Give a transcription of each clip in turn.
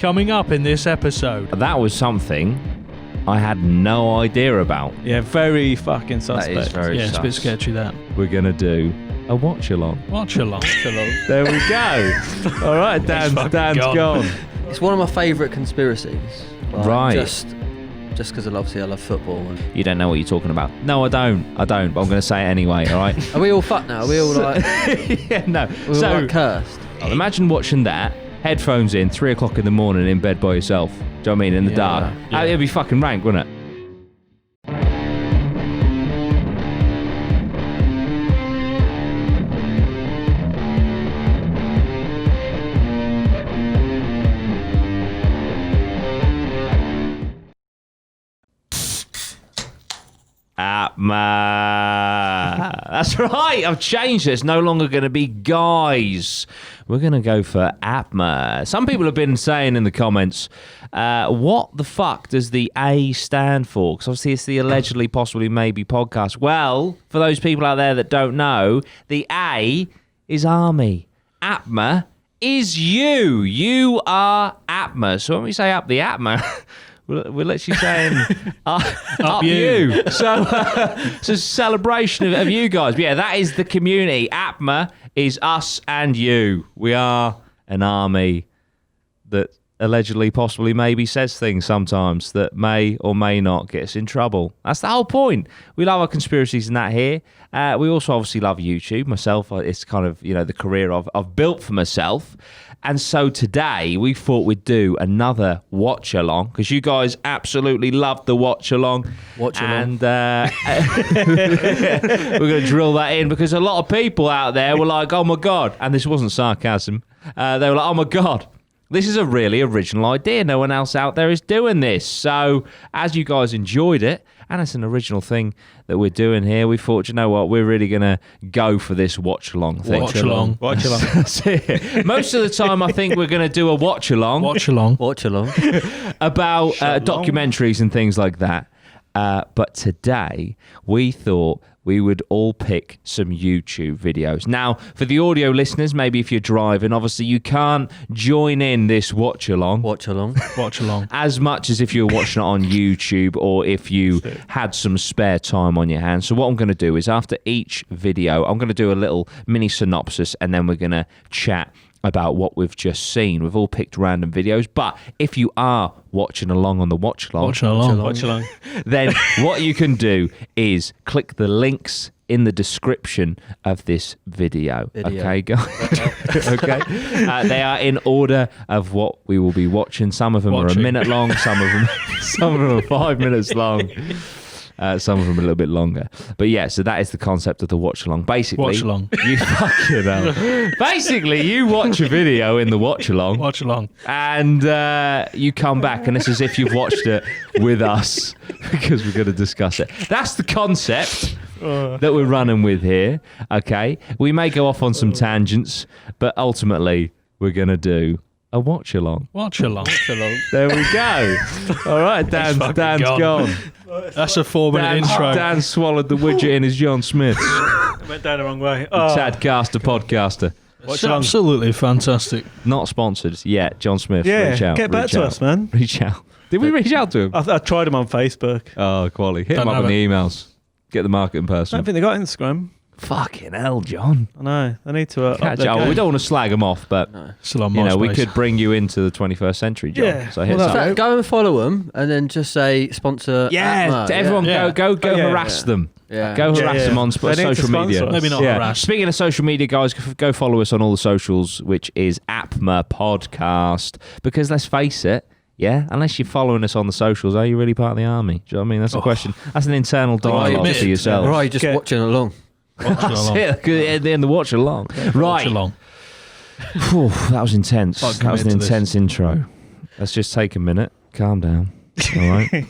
coming up in this episode. That was something I had no idea about. Yeah, very fucking suspect. That is very Yeah, it's a bit sketchy, that. We're going to do a watch-along. Watch-along. There we go. All right, Dan's gone. It's one of my favourite conspiracies. Like, Right. Just because obviously I love football. And You don't know what you're talking about. No, I don't, but I'm going to say it anyway, all right? are we all fucked now? Are we all like, Yeah, no. we're all like cursed? Imagine watching that, headphones in, 3 o'clock in the morning in bed by yourself. Do you know what I mean? In the Yeah. dark. Yeah. It'd be fucking rank, wouldn't it? APMA. That's right. I've changed it. It's no longer going to be guys. We're going to go for APMA. Some people have been saying in the comments, what the fuck does the A stand for? Because obviously it's the allegedly, possibly, maybe podcast. Well, for those people out there that don't know, the A is army. APMA is you. You are APMA. So when we say up the APMA... We're literally saying up you. So it's a celebration of you guys. But yeah, that is the community. APMA is us and you. We are an army that allegedly, possibly, maybe says things sometimes that may or may not get us in trouble. That's the whole point. We love our conspiracies and that here. We also obviously love YouTube. Myself, it's kind of, the career I've built for myself. And so today we thought we'd do another watch along because you guys absolutely loved the watch along. And we're going to drill that in because a lot of people out there were like, oh my God. And this wasn't sarcasm. They were like, oh my God. This is a really original idea. No one else out there is doing this. So as you guys enjoyed it, and it's an original thing that we're doing here, we thought, you know what, we're really going to go for this watch-along thing. Watch-along. Watch-along. That's it. Most of the time, I think we're going to do a watch-along. Watch-along. Watch-along. About documentaries and things like that. But today, we thought we would all pick some YouTube videos. Now, for the audio listeners, maybe if you're driving, obviously you can't join in this watch-along. Watch-along. Watch-along. As much as if you were watching it on YouTube or if you had some spare time on your hands. So what I'm going to do is after each video, I'm going to do a little mini synopsis and then we're going to chat about what we've just seen. We've all picked random videos, but if you are watching along on the watch-along, then what you can do is click the links in the description of this video. Okay, guys? Okay. They are in order of what we will be watching. Some of them are a minute long, some of them are 5 minutes long. Some of them a little bit longer. But yeah, so that is the concept of the watch-along. Basically, Watch-along. You fucking hell. Basically, you watch a video in the watch-along. Watch-along. And you come back, and it's as if you've watched it with us because we're going to discuss it. That's the concept that we're running with here, okay? We may go off on some tangents, but ultimately, we're going to do a watch-along. Watch-along. There we go. All right, Dan's gone. That's a 4-minute intro. Dan swallowed the widget in his John Smith's. Went down the wrong way. Tadcaster podcaster. It's absolutely fantastic. Not sponsored yet. John Smith, Yeah, reach out. get back to us, man. Reach out. Did we reach out to him? I tried them on Facebook. Oh, quality. Hit him Don't up on have the emails. Get the marketing I person. don't think they got Instagram. Fucking hell, John. I know. They need to up Catch their up. game. We don't want to slag them off, but Still on you know, we MySpace. could bring you into the 21st century, John. Yeah. So hit Well, us that's up. So go and follow them and then just say sponsor. Yeah, APMA. everyone Yeah. go Yeah. harass them. Yeah. Go Yeah, harass yeah. them on They need to social media. sponsor us. Maybe not harass. Speaking of social media, guys, go follow us on all the socials, which is APMA Podcast. Because let's face it, yeah, unless you're following us on the socials, are you really part of the army? Do you know what I mean? That's a question. That's an internal dialogue admit to it. yourself. Or are you just Okay. watching along? That's it. At the end of the watch along. Right. Watch-along. Whew, that was intense. Can't That was an commit to this. intense intro. Let's just take a minute, calm down, all right,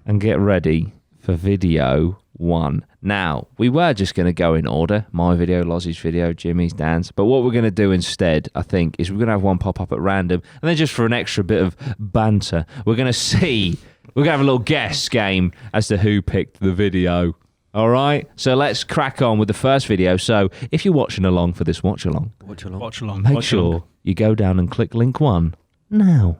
and get ready for video one. Now, we were just going to go in order. My video, Lozzie's video, Jimmy's, Dan's. But what we're going to do instead, I think, is we're going to have one pop up at random. And then just for an extra bit of banter, we're going to have a little guess game as to who picked the video. All right? So let's crack on with the first video. So if you're watching along for this watch along, Watch along. Watch-along. make sure you go down and click link 1 now.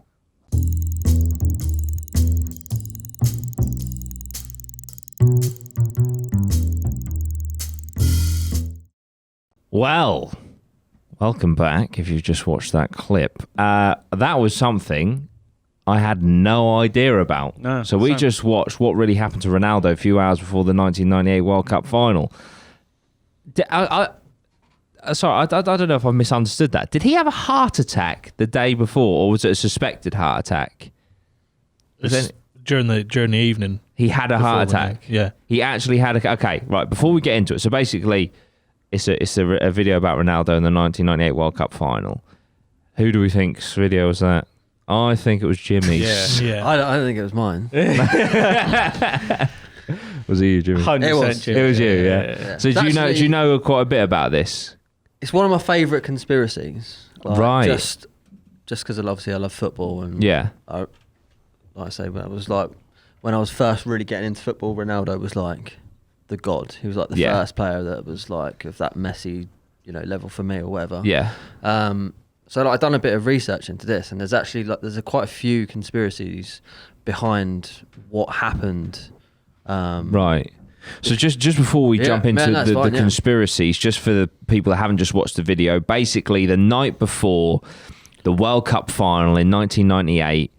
Well, welcome back if you've just watched that clip. That was something I had no idea about. No, so we same. just watched what really happened to Ronaldo a few hours before the 1998 World Cup final. Sorry, I don't know if I misunderstood that. Did he have a heart attack the day before, or was it a suspected heart attack? During the evening. He had a heart before, attack. Yeah. He actually had a... Okay, right, before we get into it, so basically, it's a video about Ronaldo in the 1998 World Cup final. Who do we think's video was that? I think it was Jimmy's. Yeah. I don't think it was mine. Was it you, Jimmy? 100% It was. Jimmy. It was you, yeah. Yeah. So do you know quite a bit about this? It's one of my favourite conspiracies. Right. Just because obviously I love football and Yeah. like I say, when I was first really getting into football, Ronaldo was like the god. He was like the first player that was like of that Messi, level for me or whatever. Yeah. So I've done a bit of research into this, and there's actually quite a few conspiracies behind what happened. Right. So just before we jump into the conspiracies, just for the people that haven't just watched the video, basically the night before the World Cup final in 1998,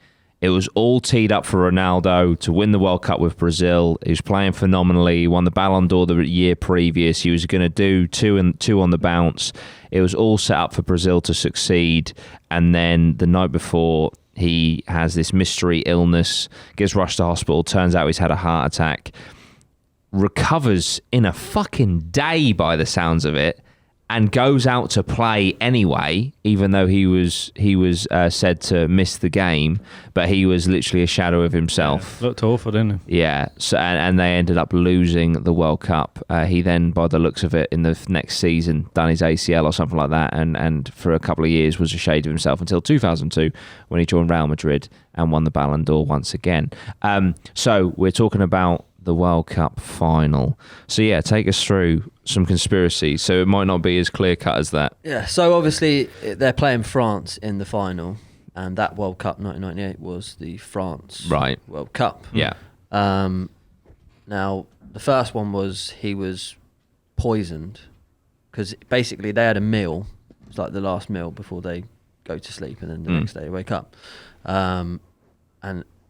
it was all teed up for Ronaldo to win the World Cup with Brazil. He was playing phenomenally. He won the Ballon d'Or the year previous. He was going to do two on the bounce. It was all set up for Brazil to succeed. And then the night before, he has this mystery illness, gets rushed to hospital. Turns out he's had a heart attack. Recovers in a fucking day by the sounds of it, and goes out to play anyway, even though he was said to miss the game, but he was literally a shadow of himself. Looked awful, didn't he? Yeah, so and they ended up losing the World Cup. He then, by the looks of it, in the next season, done his ACL or something like that, and for a couple of years was a shade of himself until 2002, when he joined Real Madrid and won the Ballon d'Or once again. So we're talking about the World Cup final. So yeah, take us through some conspiracies. So it might not be as clear cut as that. Yeah, so obviously they're playing France in the final, and that World Cup 1998 was the France World Cup. Yeah. Now, the first one was he was poisoned because basically they had a meal. It was like the last meal before they go to sleep, and then the next day they wake up. And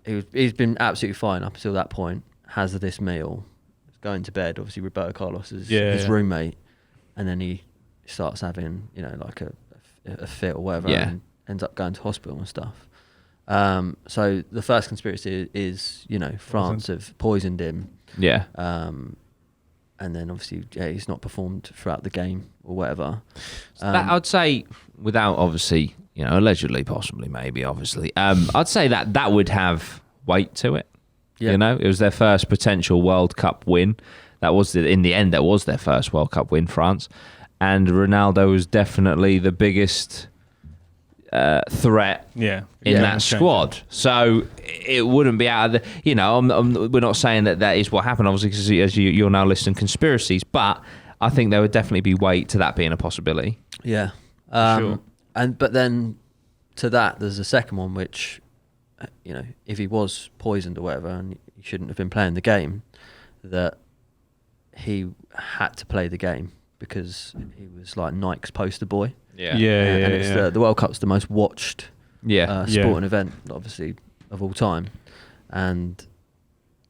he's been absolutely fine up until that point. Has this meal, going to bed. Obviously, Roberto Carlos is his roommate, and then he starts having, like a fit or whatever, and ends up going to hospital and stuff. So the first conspiracy is, France have poisoned him. Yeah. And then obviously, he's not performed throughout the game or whatever. That, I'd say, without obviously, allegedly, possibly, maybe, obviously, I'd say that would have weight to it. Yeah. It was their first potential World Cup win. That was in the end, that was their first World Cup win, France. And Ronaldo was definitely the biggest threat in that squad. So it wouldn't be out of the... we're not saying that is what happened, obviously, because as you're now listing conspiracies, but I think there would definitely be weight to that being a possibility. Yeah. Sure. But then to that, there's a second one, which... if he was poisoned or whatever and he shouldn't have been playing the game, that he had to play the game because he was like Nike's poster boy. Yeah. And it's the World Cup's the most watched sporting event, obviously, of all time. And,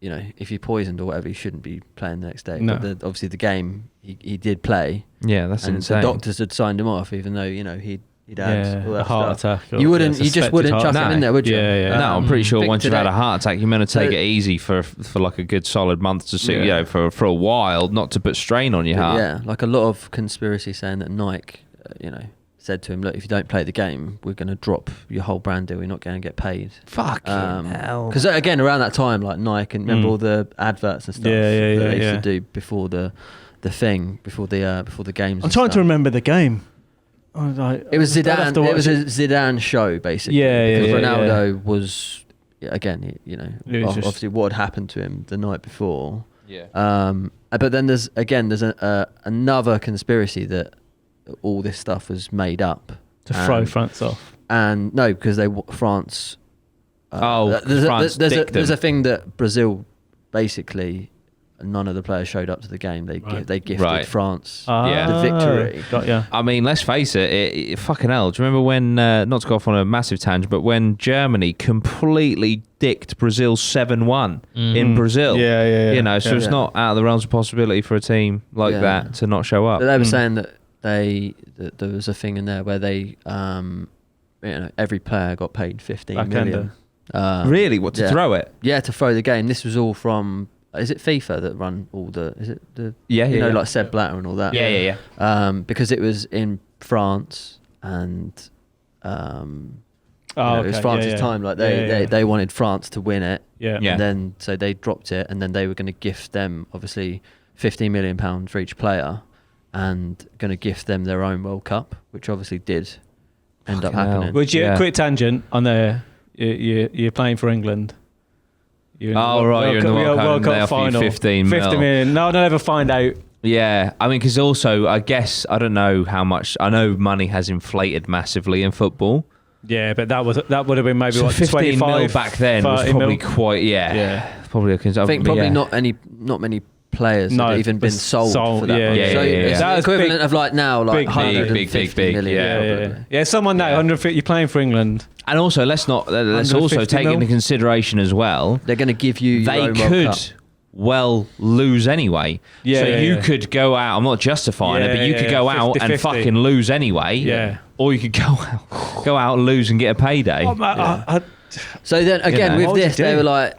if you're poisoned or whatever, he shouldn't be playing the next day. No. But obviously the game, he did play. Yeah, that's and insane. the doctors had signed him off, even though, he'd had all that a heart stuff. attack. You just wouldn't chuck him in there, would you? Yeah. No, I'm pretty sure once you've had a heart attack, you're meant to take So- it easy for like a good solid month to see, for a while, not to put strain on your heart. Yeah, like a lot of conspiracy saying that Nike, said to him, look, if you don't play the game, we're going to drop your whole brand deal. You're not going to get paid. Fucking hell. Because again, around that time, like Nike, and remember all the adverts and stuff that they used to do before the games. I'm trying to remember the game. It was Zidane. It was a Zidane show, basically. Because Ronaldo was, obviously what had happened to him the night before. Yeah. But then there's another conspiracy that all this stuff was made up. to throw France off. And no, because France. France there's a thing that Brazil basically. None of the players showed up to the game. They gifted France the victory. Got ya. I mean, let's face it, fucking hell. Do you remember when, not to go off on a massive tangent, but when Germany completely dicked Brazil 7-1 in Brazil? Yeah. You know, so it's not out of the realms of possibility for a team like that to not show up. But they were saying that that there was a thing in there where they, every player got paid 15 million. Really? What, to throw it? Yeah, to throw the game. This was all from... Is it FIFA that run all the? Is it the? Like Seb Blatter and all that. Yeah. Because it was in France and, it was France's time. Like they wanted France to win it. Yeah. And then so they dropped it, and then they were going to gift them obviously £15 million for each player, and going to gift them their own World Cup, which obviously did end up happening. Would you quick tangent on there? You're playing for England. You're in the World Cup final. 15 million. No, I don't ever find out. Yeah, I mean, because also, I guess, I don't know how much, I know money has inflated massively in football. Yeah, but that would have been maybe so what, 15 25 mil back then was probably quite, probably. I think probably not many players have even been sold for that. So it's the equivalent of like now, like 150 million. Yeah, someone now, 150, you're playing for England. And also, let's also take into consideration as well. They're going to give you. They could well lose anyway. So you could go out. I'm not justifying it, but you could go out 50, and fucking lose anyway. Yeah. Or you could go out and lose and get a payday. So then again, with this, they were like,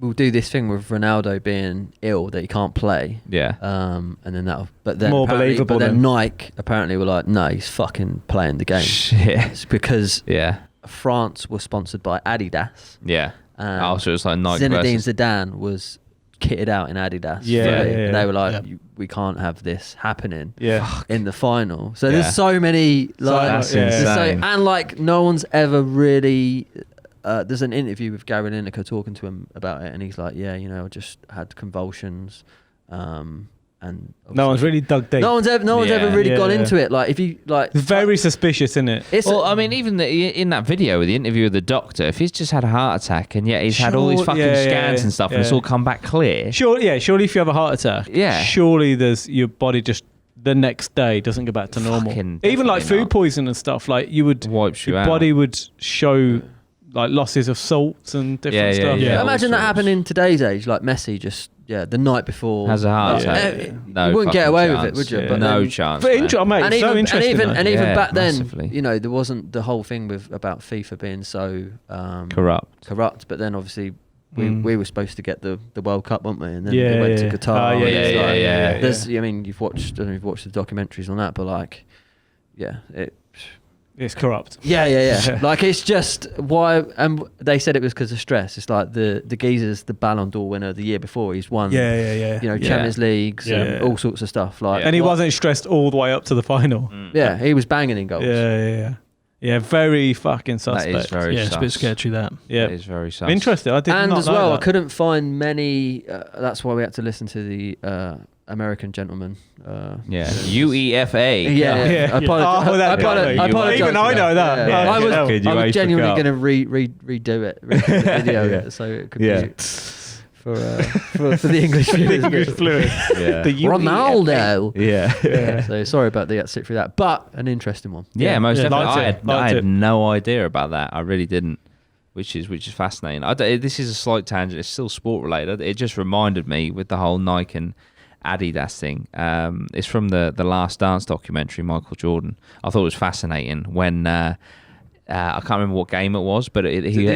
we'll do this thing with Ronaldo being ill that he can't play. Yeah. And then but then more believable. But then Nike apparently were like, no, he's fucking playing the game. Shit. It's because France was sponsored by Adidas. Yeah. So it's like Nike. Zinedine Zidane was kitted out in Adidas. And they were like, we can't have this happening in the final. So there's so many like, that's insane. and like no one's ever really. There's an interview with Gary Lineker talking to him about it, and he's like, I just had convulsions, and no one's really dug deep. No one's ever really gone into it. Like if you like, it's very suspicious, isn't it? I mean, even in that video with the interview with the doctor, if he's just had a heart attack and yet he's had all these fucking scans and stuff, and it's all come back clear. Surely if you have a heart attack, surely there's your body just the next day doesn't go back to normal. Even like food poisoning and stuff, like your body would show. Like losses of salts and different stuff. Yeah. Imagine that happened in today's age. Like Messi just the night before has a heart attack. You wouldn't get away with it, would you? Yeah. But no chance. But mate, so interesting. And even back then, there wasn't the whole thing about FIFA being so corrupt. But then obviously we were supposed to get the World Cup, weren't we? And then they went to Qatar. I mean, you've watched the documentaries on that, but like, it's corrupt. Yeah. Like it's just why, and they said it was because of stress. It's like the geezer's the Ballon d'Or winner the year before. He's won, Champions Leagues and all sorts of stuff. Like, and he wasn't stressed all the way up to the final. Yeah, he was banging in goals. Yeah, very fucking suspect. That is very sus. It's a bit sketchy, that. Yeah. It is very sus. Interesting. I did not know that. I couldn't find many. That's why we had to listen to the American gentleman. UEFA. I apologize. Even I know that. I was genuinely going to redo it, video it, so it could be for the English viewers. English fluid. The Ronaldo. Yeah. So sorry about the sit through that, but an interesting one. Yeah, most definitely. I had no idea about that. I really didn't. Which is fascinating. This is a slight tangent. It's still sport related. It just reminded me with the whole Nike and Adidas thing. It's from the Last Dance documentary, Michael Jordan. I thought it was fascinating when I can't remember what game it was, but the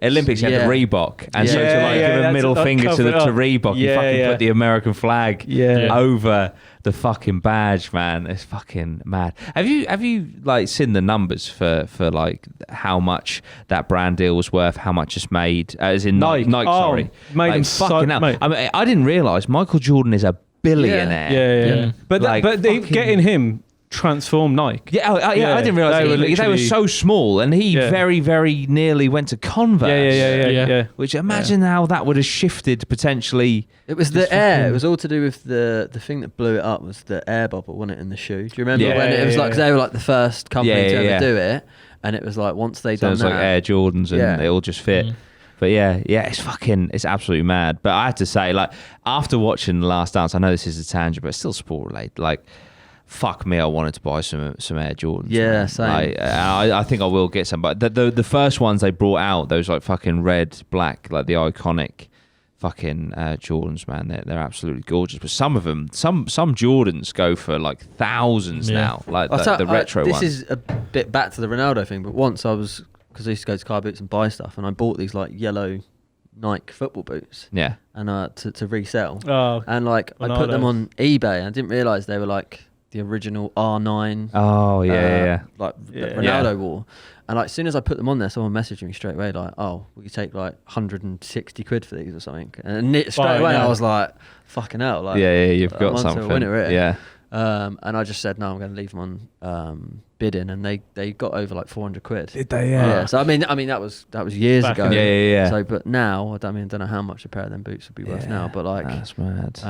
Olympics had the Reebok, and so to like give a middle finger to Reebok, you fucking put the American flag over the fucking badge, man. It's fucking mad. Have you like seen the numbers for like how much that brand deal was worth, how much it's made, as in Nike sorry, made like, fucking hell. I mean, I didn't realise Michael Jordan is a billionaire. But getting him transformed Nike. Yeah, I didn't realise they were so small, and he very, very nearly went to Converse. Yeah. Which imagine how that would have shifted potentially. It was the air. It was all to do with the thing that blew it up was the air bubble, wasn't it, in the shoe? Do you remember when it was like, cause they were like the first company to ever do it, and it was like once they done that, like Air Jordans, and they all just fit. But it's absolutely mad. But I have to say, like, after watching The Last Dance, I know this is a tangent, but it's still sport related. Like, fuck me, I wanted to buy some Air Jordans. Yeah, man. same. Like, I think I will get some. But the first ones they brought out, those like fucking red, black, like the iconic fucking Jordans, man, they're absolutely gorgeous. But some of them, some Jordans go for like thousands now. Like the retro ones. This is a bit back to the Ronaldo thing, but once I was, because I used to go to car boots and buy stuff, and I bought these like yellow Nike football boots. Yeah. And to resell. Oh, and like I put them on eBay, and I didn't realise they were like the original R9. Oh yeah, like Ronaldo wore. And like as soon as I put them on there, someone messaged me straight away like, "Oh, will you take like 160 quid for these or something?" And straight away I was like, "Fucking hell!" Like, you've got something. Winner, yeah. And I just said, "No, I'm going to leave them on bidding," and they got over like 400 quid. Did they? Yeah. So I mean that was years ago. Yeah. So but now I don't know how much a pair of them boots would be worth now, but like that's mad.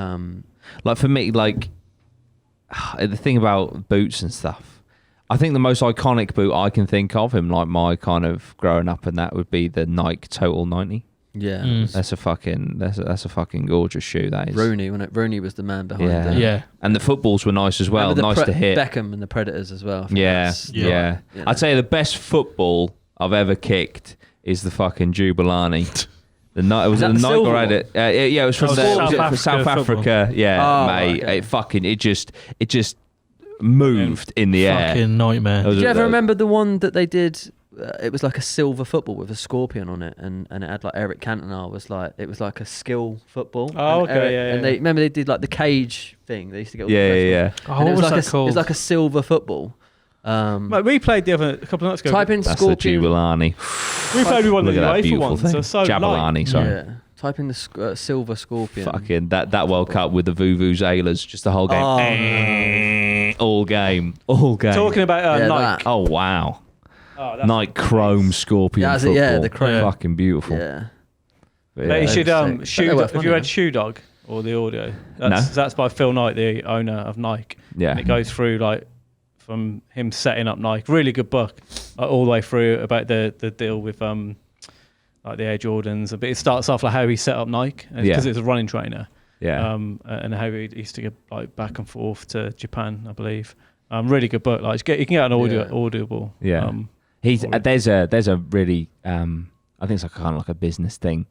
Like for me, like the thing about boots and stuff, I think the most iconic boot I can think of in like my kind of growing up, and that would be the Nike Total 90. Yeah, that's a fucking gorgeous shoe. That is Rooney, when Rooney was the man behind it. Yeah, and the footballs were nice as well, nice to hit. Beckham and the Predators as well. Yeah. You know. I'd say the best football I've ever kicked is the fucking Jubilani. It was the Nike ride it. It was from South Africa. Yeah, mate. Okay. It just moved in the air. Fucking nightmare. Did you ever remember the one that they did? It was like a silver football with a scorpion on it, and it had like Eric Cantona was like a skill football. Oh, okay, and they remember they did like the cage thing. They used to get all yeah. Oh, what was that called? It was like a silver football. We played a couple of nights ago. Type in That's scorpion. The Jubilani. We played with one of the UEFA ones. Thing. So Jabalani, sorry. Yeah. Type in the silver scorpion. Fucking that World Cup with the Vuvuzelas, just the whole game. All game. Talking about Nike. That. Oh wow. Nike Chrome Scorpion football. Yeah, the Chrome. Fucking beautiful. Yeah. But you should have you read Shoe Dog or the audio? That's by Phil Knight, the owner of Nike. Yeah. And it goes through like from him setting up Nike. Really good book, all the way through about the deal with like the Air Jordans. But it starts off like how he set up Nike because it's a running trainer. Yeah. And how he used to get like back and forth to Japan, I believe. Really good book. Like you can get an audible. Yeah. There's a really I think it's like kind of like a business thing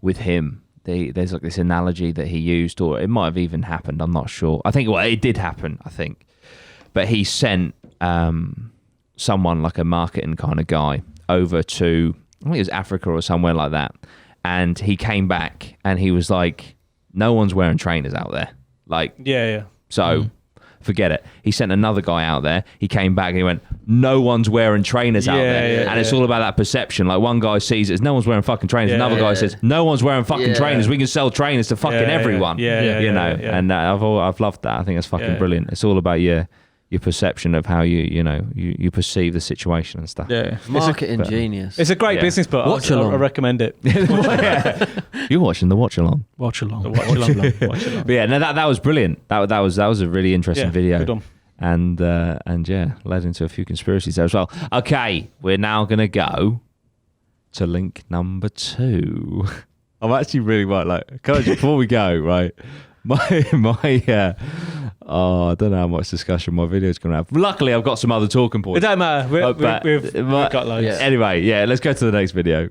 with him. There's like this analogy that he used, or it might have even happened. I'm not sure. I think it did happen. I think, but he sent someone like a marketing kind of guy over to, I think it was Africa or somewhere like that, and he came back and he was like, "No one's wearing trainers out there." Like, So. Forget it. He sent another guy out there. He came back and he went, "No one's wearing trainers out there." And it's all about that perception. Like one guy sees it as no one's wearing fucking trainers. Another guy says, "No one's wearing fucking trainers. We can sell trainers to fucking everyone." And I've loved that. I think it's fucking brilliant. It's all about your perception of how you perceive the situation and stuff. Yeah. Marketing genius. It's a great business, but I recommend it. You're watching the watch along. Watch along. But yeah, no, that was brilliant. That was a really interesting video. Good one. And led into a few conspiracies there as well. Okay, we're now gonna go to link number 2. I'm actually really before we go, right? I don't know how much discussion my video is going to have. Luckily, I've got some other talking points. It don't matter. We've got loads. Yeah. Anyway, let's go to the next video.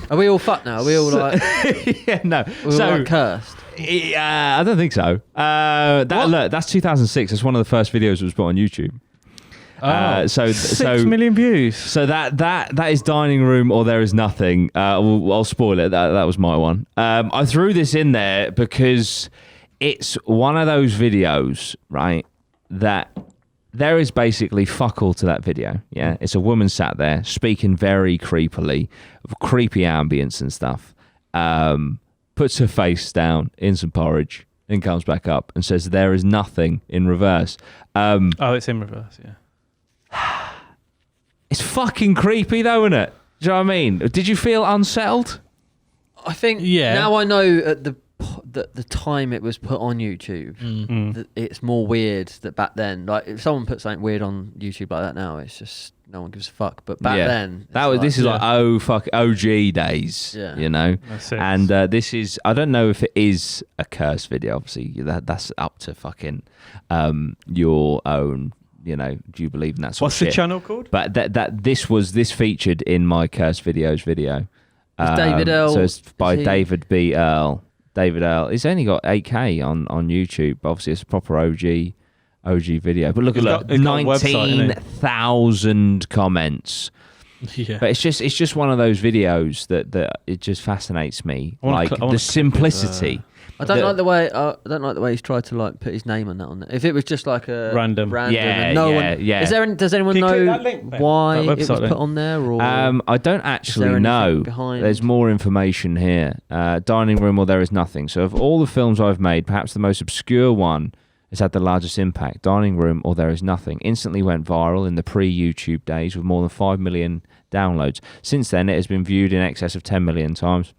Are we all fucked now? Are we all like... Yeah, no. We're all like cursed? I don't think so. Look, that's 2006. That's one of the first videos that was put on YouTube. 6 million views. So that is Dining Room or There Is Nothing. I'll spoil it. That was my one. I threw this in there because it's one of those videos, right, that there is basically fuck all to that video. Yeah, it's a woman sat there speaking very creepily, creepy ambience and stuff. Puts her face down in some porridge and comes back up and says, "There is nothing," in reverse. It's in reverse. Yeah. It's fucking creepy, though, isn't it? Do you know what I mean? Did you feel unsettled? I think now I know at the time it was put on YouTube, that it's more weird that back then, like if someone puts something weird on YouTube like that now, it's just no one gives a fuck. But back then, this is like OG days, you know. And this is, I don't know if it is a cursed video. Obviously, that's up to fucking your own. You know, do you believe in that sort of shit? What's the channel called? But this featured in my cursed videos video. David Earl. So it's by David B. Earl. David Earl. He's only got 8K on YouTube. Obviously, it's a proper OG video. But look, 19,000 comments. Yeah. But it's just one of those videos that it just fascinates me. The simplicity. I don't like the way he's tried to like put his name on that. On there. If it was just like a random, yeah. Does anyone know why it was put on there? Or I don't actually know. There's more information here. Dining Room or There Is Nothing. So of all the films I've made, perhaps the most obscure one has had the largest impact. Dining Room or There Is Nothing instantly went viral in the pre-YouTube days with more than 5 million downloads. Since then, it has been viewed in excess of 10 million times.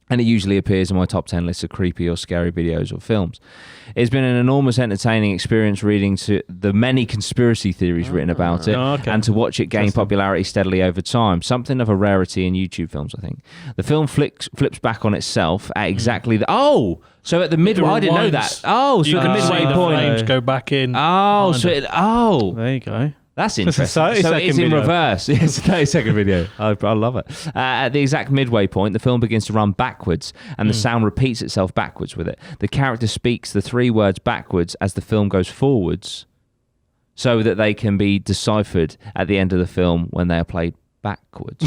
And it usually appears in my top 10 lists of creepy or scary videos or films. It's been an enormous entertaining experience reading to the many conspiracy theories written about it and to watch it gain popularity steadily over time. Something of a rarity in YouTube films, I think. The film flips back on itself at exactly so at the midway, I didn't know that. Oh, so at the midway point. Flames go back in. Oh, there you go. That's interesting. So it's in reverse. It's a 30-second video. I love it. At the exact midway point, the film begins to run backwards, and the sound repeats itself backwards with it. The character speaks the 3 words backwards as the film goes forwards, so that they can be deciphered at the end of the film when they are played backwards.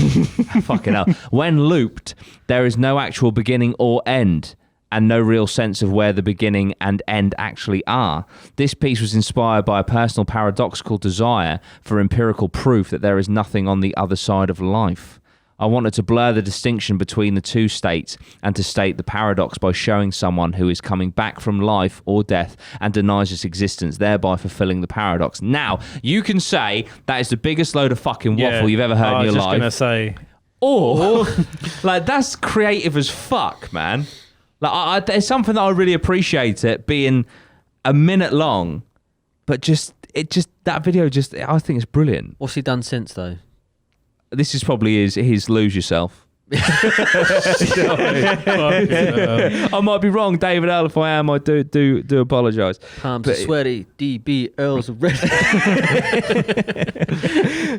Fucking hell. When looped, there is no actual beginning or end, and no real sense of where the beginning and end actually are. This piece was inspired by a personal paradoxical desire for empirical proof that there is nothing on the other side of life. I wanted to blur the distinction between the two states and to state the paradox by showing someone who is coming back from life or death and denies its existence, thereby fulfilling the paradox. Now, you can say that is the biggest load of fucking waffle you've ever heard in your life. I was just going to say. Or, like, that's creative as fuck, man. Like, there's something that I really appreciate it being a minute long, but that video I think it's brilliant. What's he done since though? This is probably his Lose Yourself. I might be wrong, David Earl. If I am, I do apologise. Palms are sweaty. DB Earl's ready.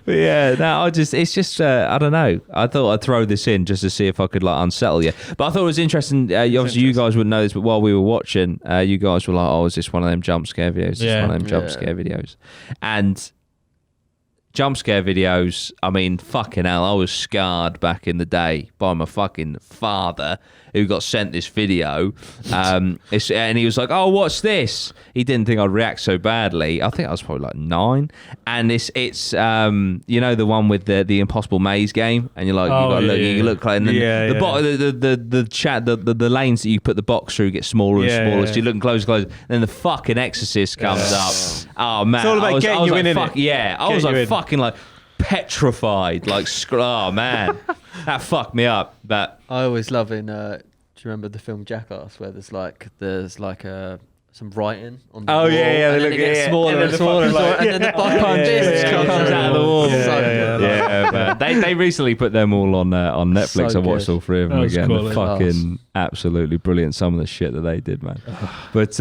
But yeah, no, it's just I don't know. I thought I'd throw this in just to see if I could like unsettle you. But I thought it was interesting. Obviously, you guys wouldn't know this, but while we were watching, you guys were like, "Oh, is this one of them jump scare videos? Scare videos?" And jump scare videos, I mean, fucking hell, I was scarred back in the day by my fucking father who got sent this video. And he was like, "Oh, what's this?" He didn't think I'd react so badly. I think I was probably like 9. And it's you know, the one with the Impossible Maze game, and you're like, you look like, and then the lanes that you put the box through get smaller and smaller. So you're looking closer and closer. Then the fucking Exorcist comes up. Oh man, it's all about getting you in it. Yeah, I was like fucking like petrified, like oh man, that fucked me up. But I always love in. Do you remember the film Jackass, where there's like some writing on the wall? They look smaller and smaller, and then the fucking fist comes out of the wall. Man. They recently put them all on Netflix. I watched all 3 of them again. They're fucking absolutely brilliant. Some of the shit that they did, man. But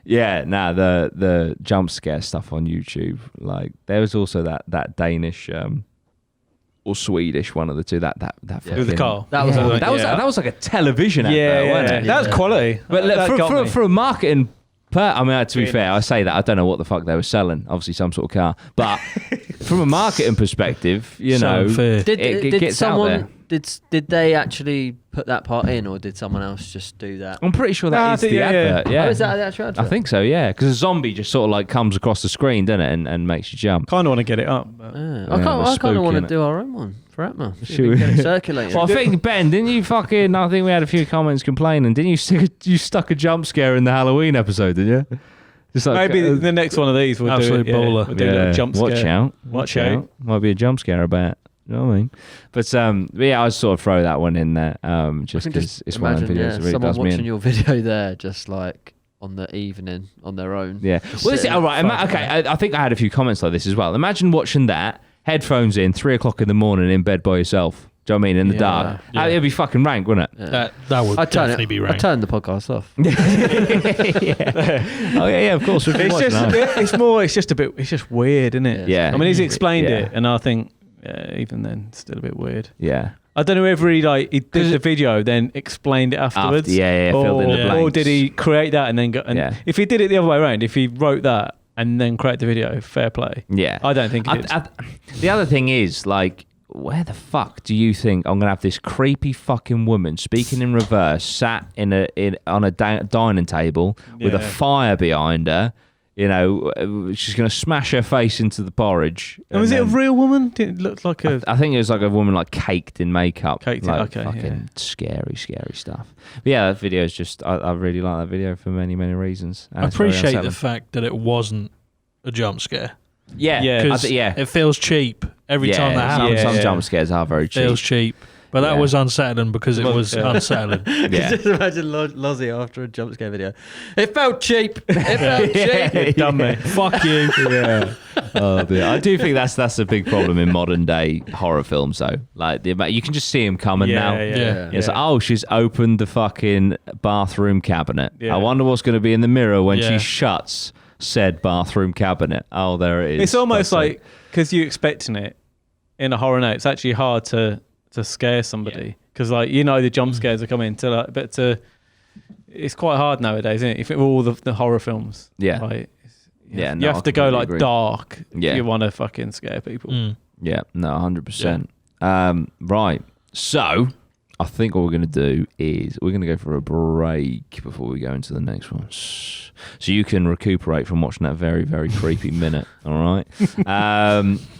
the jump scare stuff on YouTube. Like there was also that Danish or Swedish, one of the two. That with the car. That was like a television advert, wasn't it? That was quality. But for a marketing. I mean, to be fair, I say that I don't know what the fuck they were selling. Obviously, some sort of car. But from a marketing perspective, you know, Did Did they actually put that part in, or did someone else just do that? I'm pretty sure that is the advert. Yeah. Oh, is that the actual advert? I think so. Yeah, because a zombie just sort of like comes across the screen, doesn't it, and makes you jump. Kind of want to get it up. But... I kind of want to do our own one for APMA. Should we get it circulated? Well, I think Ben, didn't you fucking? I think we had a few comments complaining. Didn't you stuck a jump scare in the Halloween episode? Did you? Just like, maybe the next one of these we'll absolute do it. baller. We'll do a little jump scare. Watch out. Might be a jump scare about. You know what I mean? But yeah, I sort of throw that one in there, just because it's one of the videos that really someone does me in. watching your video there, just like on the evening on their own. Yeah. Well, all right. I think I had a few comments like this as well. Imagine watching that, headphones in, 3 o'clock in the morning, in bed by yourself. Do you know what I mean? In the dark. Yeah. It'd be fucking rank, wouldn't it? Yeah. That would definitely be rank. I'd turn the podcast off. Yeah. Oh yeah, of course. It's just weird, isn't it? Yeah. I mean, he's explained it, and I think even then, it's still a bit weird. Yeah. I don't know whether he did the video, then explained it afterwards. Filled in the blanks. Or did he create that and then go? And if he did it the other way around, if he wrote that and then create the video, fair play. Yeah. I don't think it is. The other thing is, like, where the fuck do you think I'm gonna have this creepy fucking woman speaking in reverse, sat on a dining table with a fire behind her? You know, she's gonna smash her face into the porridge. And was it a real woman? Did it look like a? I think it was like a woman like caked in makeup. Okay, fucking scary stuff. But yeah, that video is just. I really like that video for many reasons. I appreciate the fact that it wasn't a jump scare. Yeah, because it feels cheap every time that happens. Some jump scares are very cheap. Feels cheap. But that was unsettling because it was unsettling. Just imagine Lozzie after a jump scare video. It felt cheap. It felt cheap. Dumb me. Fuck you. Yeah. Oh dear. I do think that's a big problem in modern day horror films, though. Like you can just see him coming now. Yeah. It's like, she's opened the fucking bathroom cabinet. I wonder what's going to be in the mirror when she shuts said bathroom cabinet. Oh, there it is. It's almost like because you're expecting it in a horror night. It's actually hard to scare somebody because the jump scares are coming it's quite hard nowadays, isn't it? If it were all the horror films, you have to go dark if you want to fucking scare people. Yeah, no, 100%. Right, so I think what we're going to do is we're going to go for a break before we go into the next one, so you can recuperate from watching that very, very creepy minute. All right,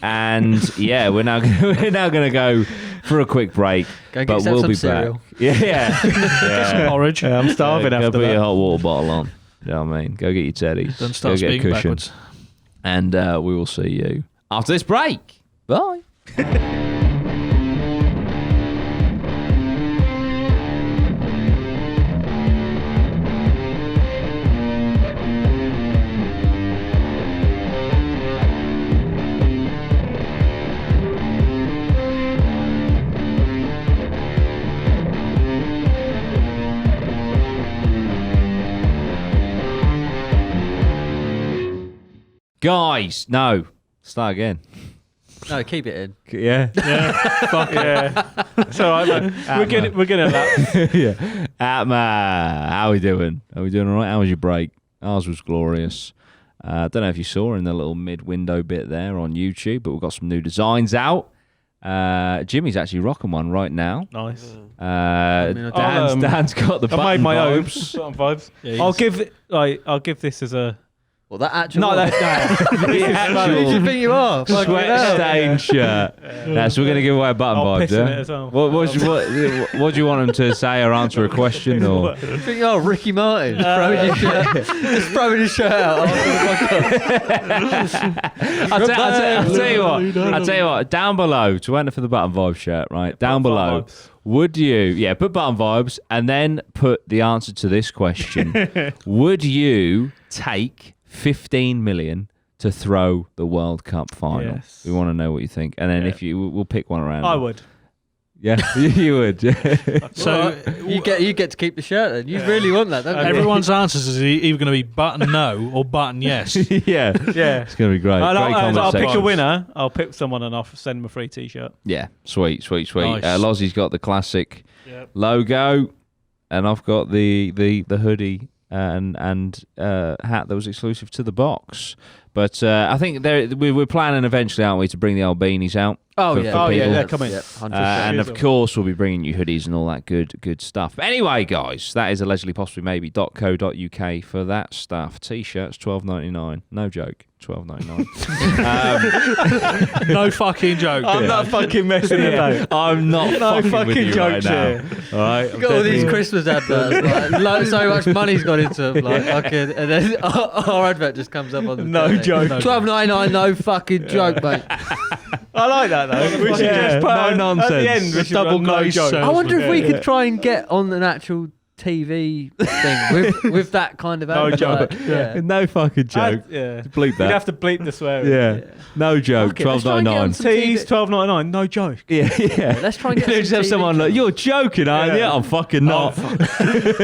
and yeah, we're now going to go for a quick break, but we'll be cereal. back. Yeah. Some porridge. Yeah, I'm starving after Go that. put your hot water bottle on. You know what I mean? Go get your teddies. Don't start go get a speaking cushion. backwards. And we will see you after this break. Bye. Guys, no. Start again. No, keep it in. Yeah. Fuck yeah. It's all right, man. We're gonna laugh. Yeah. APMA, how are we doing? Are we doing all right? How was your break? Ours was glorious. I don't know if you saw in the little mid-window bit there on YouTube, but we've got some new designs out. Jimmy's actually rocking one right now. Nice. Dan's got the button I made my own vibes. button vibes. Yeah, I'll give this as a. Well, that actual. No, the actual Who do you think you are? sweat stained shirt. So we're going to give away a button I'll vibes, piss in it as well. What do you want them to say or answer a question? Or I think you are Ricky Martin. Just throwing his shirt out. I'll tell you what. Down below, to enter for the button vibe shirt, right? Down below. Would you, put button vibes and then put the answer to this question. Would you take 15 million to throw the World Cup final? Yes. We want to know what you think. And then we'll pick one around. I would. Yeah, you would. So you get to keep the shirt then. You really want that, don't you? everyone's answers is either going to be button no or button yes. Yeah. It's going to be great. I'll pick a section. winner. I'll pick someone and I'll send them a free T-shirt. Yeah, sweet. Nice. Lozzie's got the classic logo, and I've got the hoodie and hat that was exclusive to the box. But I think we're planning eventually, aren't we, to bring the old beanies out. Oh, for yeah. people. They're coming. Yeah, 100%. And of course, we'll be bringing you hoodies and all that good stuff. But anyway, guys, that is allegedly possibly maybe.co.uk for that stuff. T-shirts, $12.99. No joke, $12.99. No fucking joke. I'm not fucking messing about. I'm not fucking with you right now. All right, Got all these Christmas adverts. Like, so much money's gone into them. Like, fucking, and then our advert just comes up on the No joke. $12.99, no fucking joke, mate. I like that though. We should just put no nonsense. At the end, we should Double run no glazed joke. salesman. I wonder if we could try and get on an actual TV thing with that kind of No advert. joke. Like, yeah. No fucking joke. Yeah. Bleep You'd that. have to bleep the swearing. Yeah. No joke. Fuck it, let's try and get on $12.99. some Tees $12.99. No joke. Yeah. Let's try and get Just some have TV someone like, jobs. you're joking, aren't you? Yeah. I'm fucking not.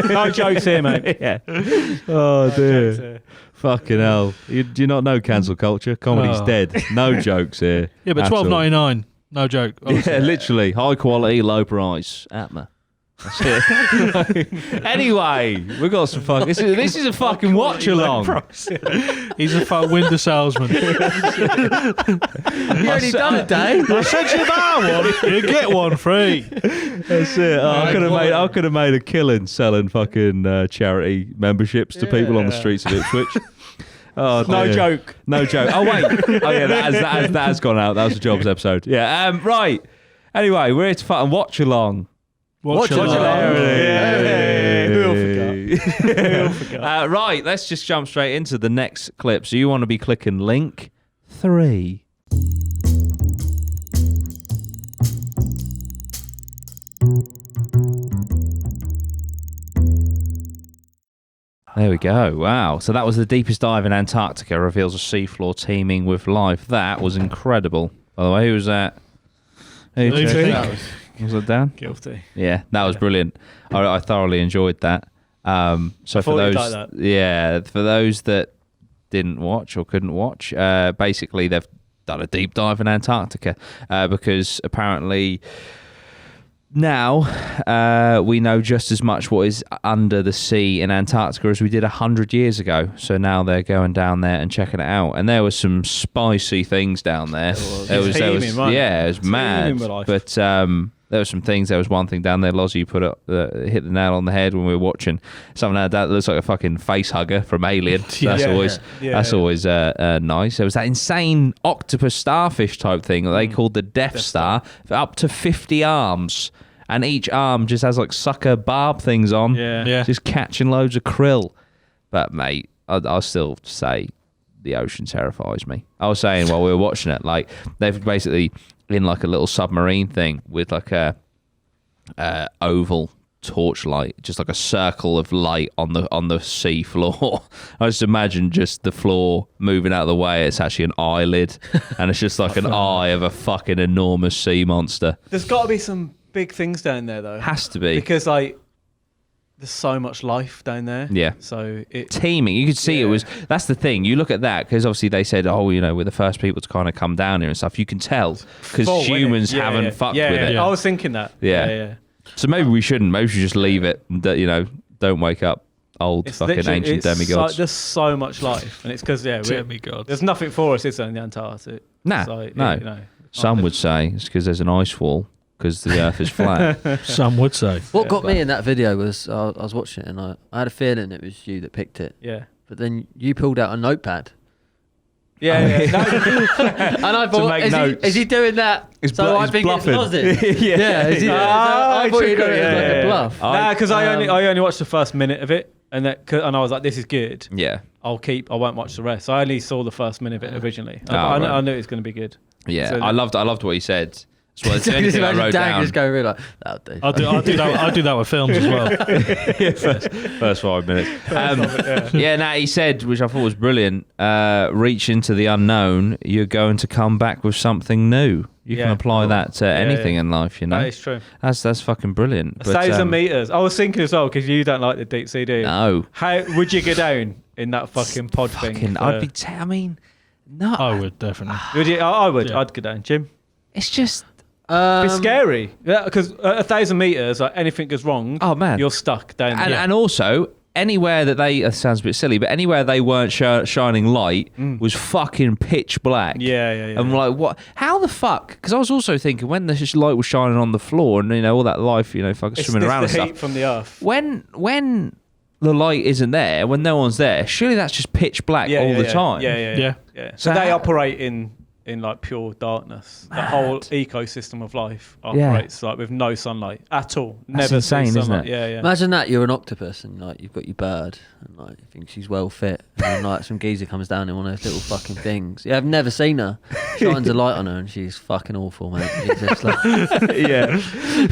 No jokes here, mate. Yeah. Oh No dear. jokes here. Fucking hell. Do you not know cancel culture? Comedy's Oh. dead. No jokes here. Yeah, but at all. $12.99. No joke. Honestly. Yeah, literally. High quality, low price. APMA. That's it. Anyway, we've got some fucking... This is a fucking watch along. He's a fuck window salesman. You only done a day. I said you buy one, you get one free. That's it. Oh, I could have made a killing selling fucking charity memberships to people on the streets of Ipswich. Oh, No dear. joke. No joke. Oh wait. Oh yeah, that has gone out. That was a Jobs episode. Yeah. Right. Anyway, we're here to fucking watch along. Watch along. Yeah. Who forgot? Right. Let's just jump straight into the next clip. So you want to be clicking link 3. There we go. Wow. So that was the deepest dive in Antarctica, reveals a seafloor teeming with life. That was incredible. By the way, who was that? Who Who do you think? was it, Dan? Guilty. Yeah, that was brilliant. I thoroughly enjoyed that. So for thought you'd those, like that. yeah, for those that didn't watch or couldn't watch, basically they've done a deep dive in Antarctica because apparently now we know just as much what is under the sea in Antarctica as we did 100 years ago. So now they're going down there and checking it out. And there was some spicy things down there. There was teeming, right? yeah, it was Teeming mad. with life. But there were some things. There was one thing down there, Lozzie put up, hit the nail on the head when we were watching. Something like that looks like a fucking face hugger from Alien. So that's always nice. There was that insane octopus starfish type thing that they called the Death Star, up to 50 arms. And each arm just has like sucker barb things on. Yeah. Just catching loads of krill. But mate, I'll still say the ocean terrifies me. I was saying while we were watching it, like they've basically in like a little submarine thing with like a oval torchlight, just like a circle of light on the sea floor. I just imagine just the floor moving out of the way. It's actually an eyelid, and it's just like an eye of a fucking enormous sea monster. There's got to be some big things down there though. Has to be. Because like there's so much life down there. Yeah. So it Teeming. You could see it was. That's the thing. You look at that because obviously they said, oh, you know, we're the first people to kind of come down here and stuff. You can tell because full, isn't it? humans Yeah, haven't yeah. fucked Yeah, with yeah. it. I was thinking that. Yeah. Yeah. So maybe we shouldn't. Maybe we should just leave it. And, you know, don't wake up old It's fucking literally- ancient it's demigods. there's so much life, and it's because Demigods. there's nothing for us, is there, in the Antarctic? Nah, So, no. You know, Some would say it's because there's an ice wall because the Earth is flat. Some would say. What got me in that video was I was watching it and I had a feeling it was you that picked it. Yeah. But then you pulled out a notepad. Yeah. No, And I thought, make is notes. he doing that? It's So blu- I it's think bluffing. it's Lozzie. Yeah. Is he? So Ah, I thought you trickery, did it as like yeah. a bluff. nah, because I only watched the first minute of it, and I was like, this is good. Yeah. I won't watch the rest. I only saw the first minute of it originally. I right. knew it was going to be good. Yeah. So- I loved what he said. That's what So the only just thing I imagine wrote Dan down. just going really like, that'll do. I do that with films as well. First 5 minutes. Yeah, he said, which I thought was brilliant, reach into the unknown, you're going to come back with something new. You can Yeah. apply that to anything in life, you know. That is true. That's fucking brilliant. A 1,000 meters. I was thinking as well, because you don't like the deep sea, do you? No. How would you go down in that fucking pod thing? I'd be, I mean, no. I would definitely. Would you? I would. Yeah. I'd go down, Jim. It's just, It's scary. Yeah, because 1,000 meters, like anything goes wrong. Oh, man. you're stuck down. and, there. and also, anywhere that they sounds a bit silly, but anywhere they weren't shining light was fucking pitch black. Yeah. And I'm like, what? How the fuck? Because I was also thinking when the light was shining on the floor and all that life, fucking swimming around and stuff. Heat from the earth. When the light isn't there, when no one's there, surely that's just pitch black all the time. Yeah. So they operate in like pure darkness. The whole ecosystem of life operates like with no sunlight at all. That's Never insane, see sunlight. isn't it? Yeah. Imagine that you're an octopus and like you've got your bird and like you think she's well fit and then like some geezer comes down in one of those little fucking things. Yeah, I've never seen her. Shines a light on her and she's fucking awful, mate. It's just like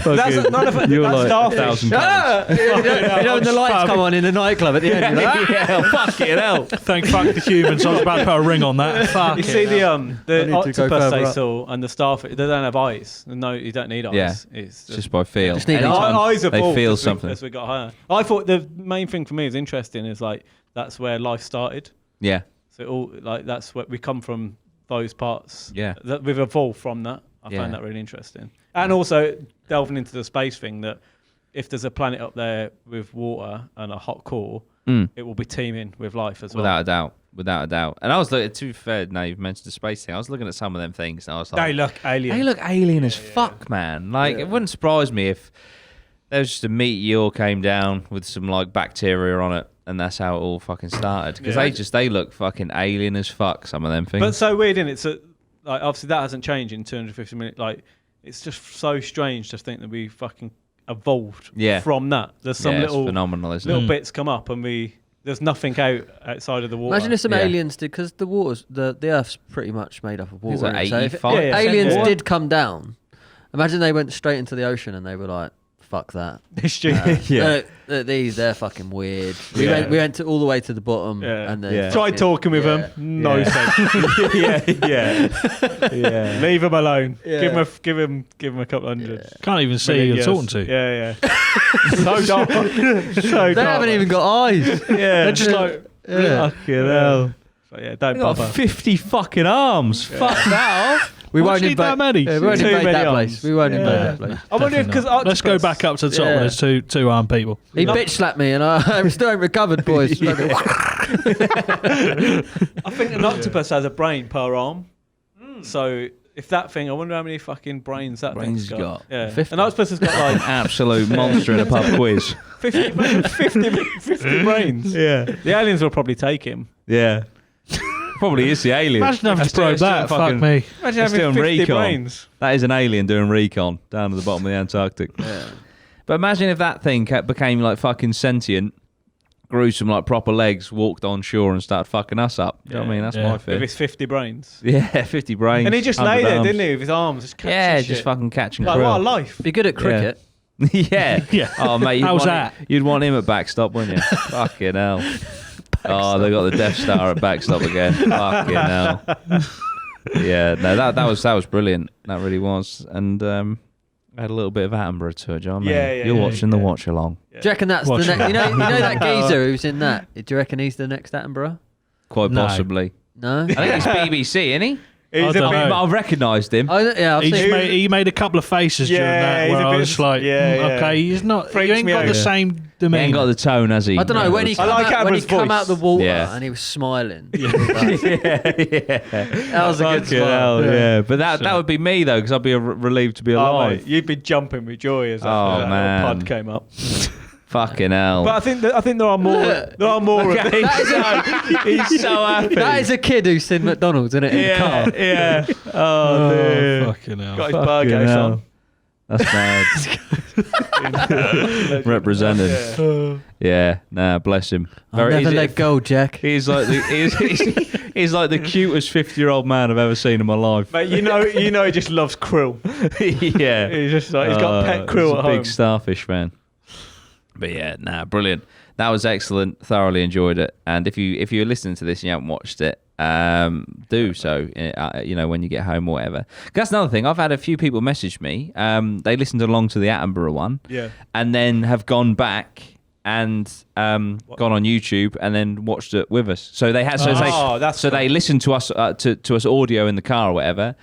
That's none of it. You're That's like starfish. you know when the lights come on in the nightclub at the end. You're like, fucking hell. Thank fuck the humans. I was about to put a ring on that. Fuck You see the octopus they up. saw and the starfish. They don't have eyes. No, you don't need eyes. Yeah. It's Just by feel. Just need Anytime eyes they evolved feel as something. as we got higher. I thought the main thing for me is interesting is like that's where life started. Yeah. So all like that's where we come from. Those parts. Yeah. That we've evolved from that. I Yeah. find that really interesting. And also delving into the space thing that if there's a planet up there with water and a hot core, it will be teeming with life as well. Without a doubt. And I was looking, to be fair, now you've mentioned the space thing, I was looking at some of them things and I was like, They look alien. They look alien as fuck, man. Like, it wouldn't surprise me if there was just a meteor came down with some, like, bacteria on it and that's how it all fucking started. Because they look fucking alien as fuck, some of them things. But so weird, isn't it? So, like, obviously that hasn't changed in 250 minutes. Like, it's just so strange to think that we fucking evolved from that. There's some it's phenomenal, isn't little it? bits come up and there's nothing outside of the water. Imagine if some aliens did, because the water's the Earth's pretty much made up of water. It's like so if 85%. aliens Yeah. did come down, imagine they went straight into the ocean and they were like, "Fuck that." They're fucking weird. We went to all the way to the bottom and then Tried talking with them. No sense. Leave them alone. Yeah. Give him a couple hundred. Can't even see who you're talking to. Yeah. So dark. They haven't even got eyes. They're just like, Fucking hell. So don't They got bother. 50 fucking arms. Fuck that off. We Why won't do you need that many? we won't Too invade many that arms. place. We won't invade that place. I wonder if because let's go back up to the top Yeah. when there's two armed people. He bitch slapped me and I still ain't recovered, boys. I think an octopus has a brain per arm. So if that thing, I wonder how many fucking brains that Brains thing's got. got. Yeah. 50. An octopus has got like Absolute monster in a pub quiz. 50 brains. Yeah. The aliens will probably take him. Yeah. Probably is the alien. Imagine having to probe that. Fuck fucking- me. Imagine It's having doing 50 recon. brains. That is an alien doing recon down at the bottom of the Antarctic. But imagine if that thing became like fucking sentient, grew some like proper legs, walked on shore and started fucking us up. Do you know what I mean? That's my With fear. his 50 brains. Yeah, 50 brains. And he just 100 lay there, arms. didn't he, with his arms? Just catching Yeah, shit. just fucking catching Like, what a krill. life. Be good at cricket. Yeah. Yeah. Oh, mate, How's that? You'd want him at backstop, wouldn't you? Fucking hell. Oh, they got the Death Star at backstop again. Fucking hell. Yeah, no, that was brilliant. That really was. And had a little bit of Attenborough to it, John. Yeah, You're watching the watch along. Do you reckon that's Watch the next? it. You know that geezer who's in that? Do you reckon he's the next Attenborough? Quite No. possibly. No. I think it's BBC, isn't he? He's I a don't bit. know. I've recognised him. I've seen. He made a couple of faces during Yeah, that he's where a I bit- was like, yeah, yeah. okay, he's not. Freaks You ain't me got out. the same He ain't demeanour. got the tone, has he? I don't know when he I like when he Attenborough's come out the voice. water Yeah. and he was smiling. yeah. That was a good Fucking smile. hell, yeah. But that would be me, though, because I'd be relieved to be Oh, alive. mate, you'd be jumping with joy as that, Oh, that man. little pod came up. Fucking hell. But I think there are more. There are more. of Okay, he's so happy. That is a kid who's seen McDonald's, isn't it? In the car. Yeah. Oh, dude. Fucking hell. Got his Fucking burgos hell. on. That's mad. Represented. Yeah, nah, bless him. I'll never let go, Jack. He's like he's like the cutest 50-year-old man I've ever seen in my life. Mate, you know, he just loves krill. Yeah. He's just like he's got pet He's krill a at home. big starfish fan. But yeah, nah, brilliant. That was excellent. Thoroughly enjoyed it. And if you're listening to this and you haven't watched it, do so. When you get home or whatever. 'Cause that's another thing. I've had a few people message me. They listened along to the Attenborough one, Yeah. and then have gone back and gone on YouTube and then watched it with us. So they had. They listened to us to us audio in the car or whatever.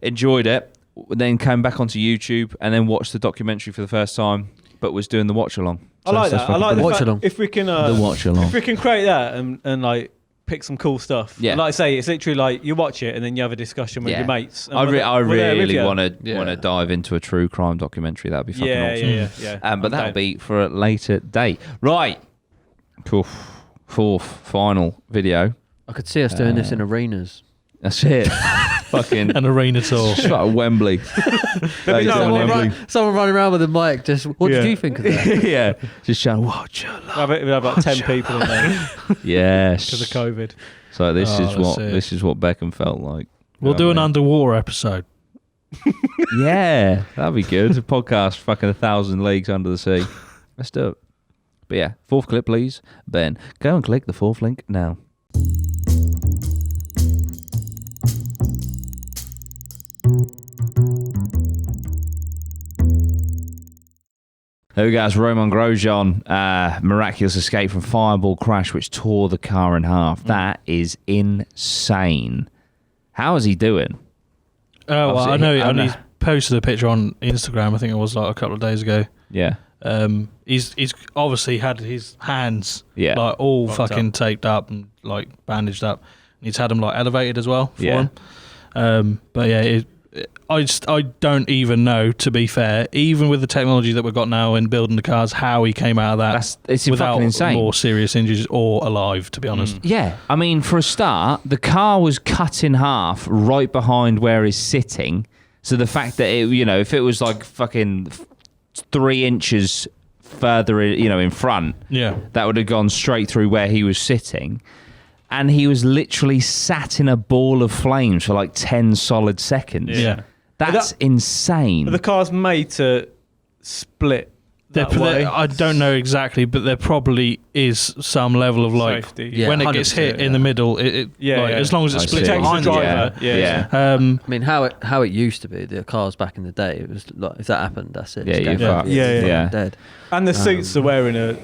Enjoyed it. Then came back onto YouTube and then watched the documentary for the first time. but was doing the watch along. I like that. I like the watch fact along. If we can, the watch along. If we can create that and like pick some cool stuff. Yeah. Like I say, it's literally like you watch it and then you have a discussion with your mates. I really want to dive into a true crime documentary. That'd be fucking awesome. Yeah. But that'll be for a later date. Right. Fourth, final video. I could see us doing this in arenas. That's it. Fucking an arena tour. Just like Wembley. Someone running around with a mic. Just what did you think of that? Yeah. Just shouting, watch your love. We have like 10 people in there. Yes. Because of COVID. So this is what Beckham felt like. We'll do an underwater episode. Yeah, that'd be good. A podcast fucking 1,000 leagues under the sea. Let's do it. But yeah, fourth clip, please. Ben, go and click the fourth link now. There we go. It's Romain Grosjean. Miraculous escape from fireball crash which tore the car in half. That is insane. How is he doing? Oh, well, I know. He posted a picture on Instagram. I think it was like a couple of days ago. Yeah. He's obviously had his hands like all Rocked fucking up. taped up and like bandaged up. And he's had them like elevated as well for Yeah. him. But yeah, I don't even know, to be fair, even with the technology that we've got now in building the cars, how he came out of that it's without fucking insane. more serious injuries or alive, to be honest. Yeah, I mean, for a start, the car was cut in half right behind where he's sitting. So the fact that if it was like fucking 3 inches further, in front, that would have gone straight through where he was sitting. And he was literally sat in a ball of flames for like 10 solid seconds. Yeah. That's insane. The car's made to split that way. I don't know exactly, but there probably is some level of like safety. when it gets hit in the middle, as long as it splits behind the driver. Yeah. I mean, how it used to be, the cars back in the day, it was like if that happened, that's it. Yeah, you're fucked. Yeah. Dead. And the suits are wearing